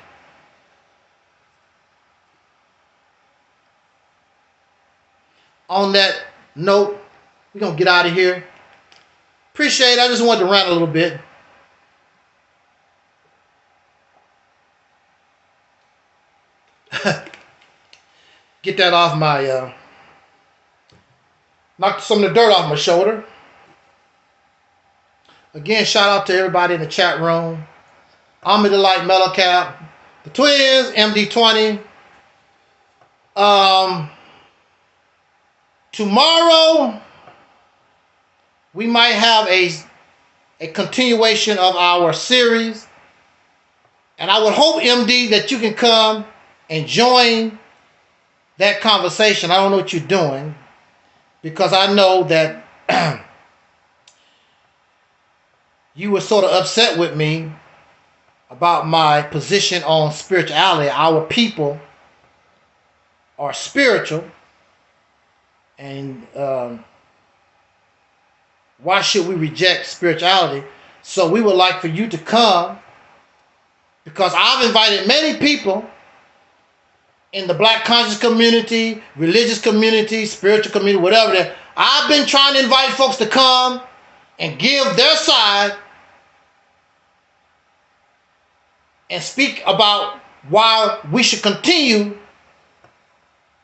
On that note, we're going to get out of here. Appreciate it. I just wanted to rant a little bit. Get that off my, knock some of the dirt off my shoulder. Again, shout out to everybody in the chat room. I'm the Light Mellow Cap, the twins, MD20. Tomorrow, we might have a continuation of our series. And I would hope, MD, that you can come and join that conversation. I don't know what you're doing, because I know that you were sort of upset with me about my position on spirituality. Our people are spiritual, and why should we reject spirituality? So we would like for you to come, because I've invited many people in the Black conscious community, religious community, spiritual community, whatever that. I've been trying to invite folks to come and give their side and speak about why we should continue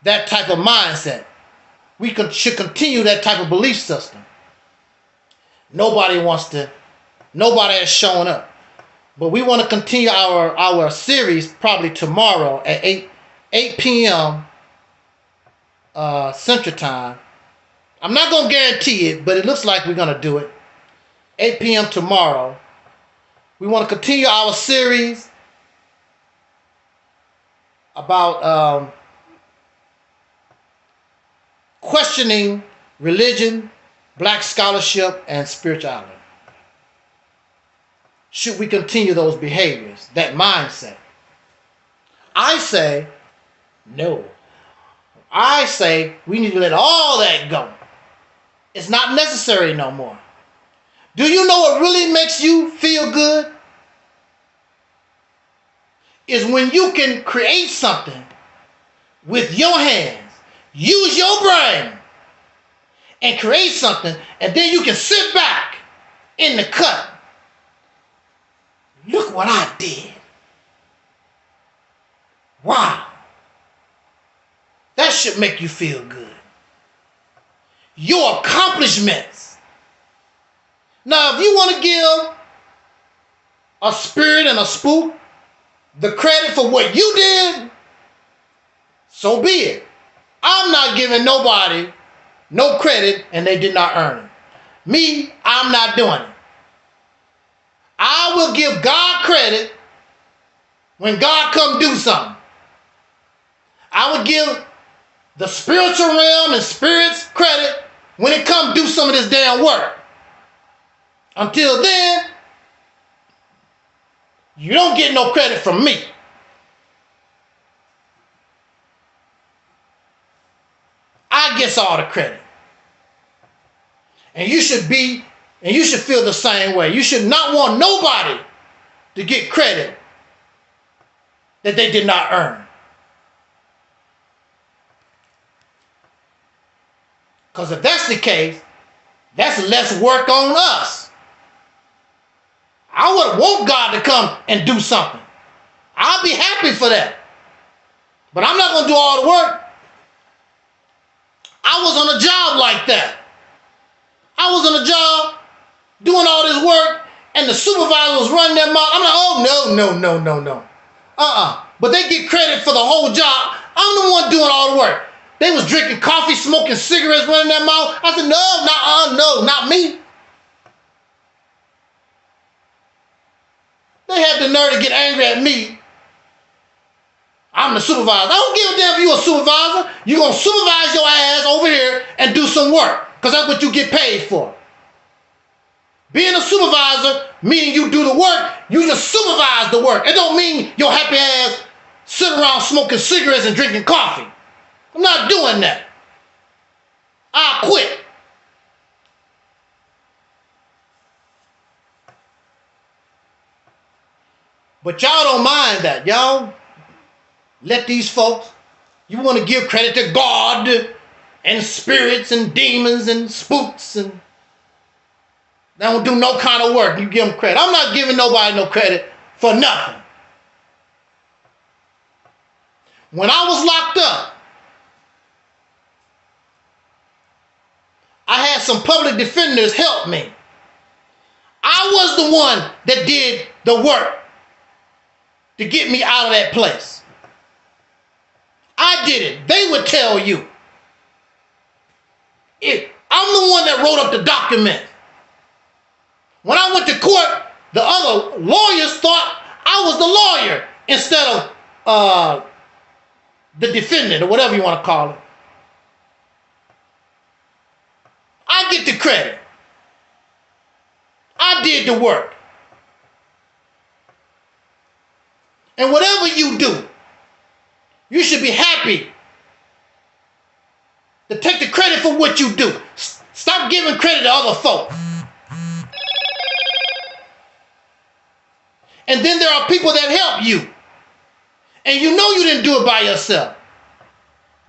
that type of mindset. We should continue that type of belief system. Nobody has shown up. But we want to continue our series probably tomorrow at 8 p.m. Central Time. I'm not going to guarantee it, but it looks like we're going to do it. 8 p.m. tomorrow. We want to continue our series about questioning religion, black scholarship, and spirituality. Should we continue those behaviors, that mindset? I say no. I say we need to let all that go. It's not necessary no more. Do you know what really makes you feel good? Is when you can create something with your hands. Use your brain and create something, and then you can sit back in the cut. Look what I did. Wow. That should make you feel good. Your accomplishments. Now, if you want to give a spirit and a spook the credit for what you did, so be it. I'm not giving nobody no credit and they did not earn it. Me, I'm not doing it. I will give God credit when God come do something. I would give the spiritual realm and spirits credit when it come do some of this damn work. Until then, you don't get no credit from me. I get all the credit. And you should feel the same way. You should not want nobody to get credit that they did not earn. Because if that's the case, that's less work on us. I would want God to come and do something. I'll be happy for that. But I'm not going to do all the work. I was on a job like that. I was on a job doing all this work and the supervisor was running their mouth. I'm like, oh, no. But they get credit for the whole job. I'm the one doing all the work. They was drinking coffee, smoking cigarettes, running their mouth. I said, no, not me. They had the nerve to get angry at me. I'm the supervisor. I don't give a damn if you're a supervisor. You're going to supervise your ass over here and do some work because that's what you get paid for. Being a supervisor, meaning you do the work, you just supervise the work. It don't mean your happy ass sit around smoking cigarettes and drinking coffee. I'm not doing that. I'll quit. But y'all don't mind that. Y'all let these folks, you want to give credit to God and spirits and demons and spooks and they don't do no kind of work. You give them credit. I'm not giving nobody no credit for nothing. When I was locked up, I had some public defenders help me. I was the one that did the work to get me out of that place. I did it. They would tell you. I'm the one that wrote up the document. When I went to court, the other lawyers thought I was the lawyer instead of the defendant or whatever you want to call it. I get the credit. I did the work. And whatever you do, you should be happy to take the credit for what you do. Stop giving credit to other folks. And then there are people that help you. And you know you didn't do it by yourself.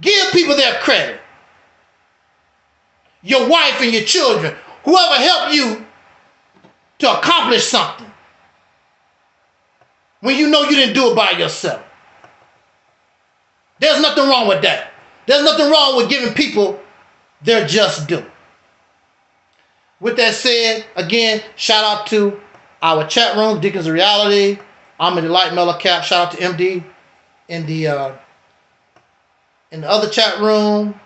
Give people their credit. Your wife and your children, whoever helped you to accomplish something. When you know you didn't do it by yourself. There's nothing wrong with that. There's nothing wrong with giving people their just due. With that said, again, shout out to our chat room, Deacons of Reality. I'm in the Light Mellow Cap. Shout out to MD in the other chat room.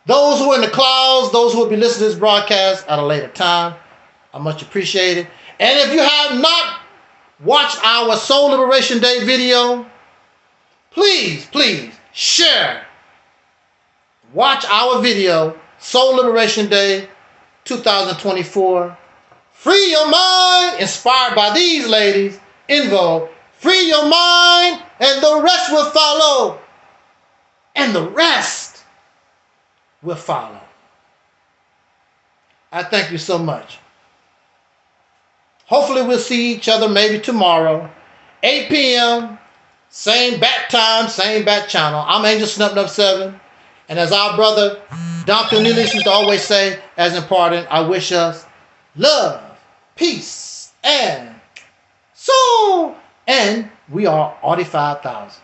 Those who are in the clouds, those who will be listening to this broadcast at a later time, I much appreciate it. And if you have not watched our Soul Liberation Day video, please share. Watch our video, Soul Liberation Day 2024. Free your mind, inspired by these ladies, Invo. Free your mind, and the rest will follow. And the rest will follow. I thank you so much. Hopefully we'll see each other maybe tomorrow, 8 p.m. Same bat time, same bat channel. I'm Angel Snub 7. And as our brother Dr. Nelis used to always say, as important, I wish us love, peace, and soul. And we are Audi 5000.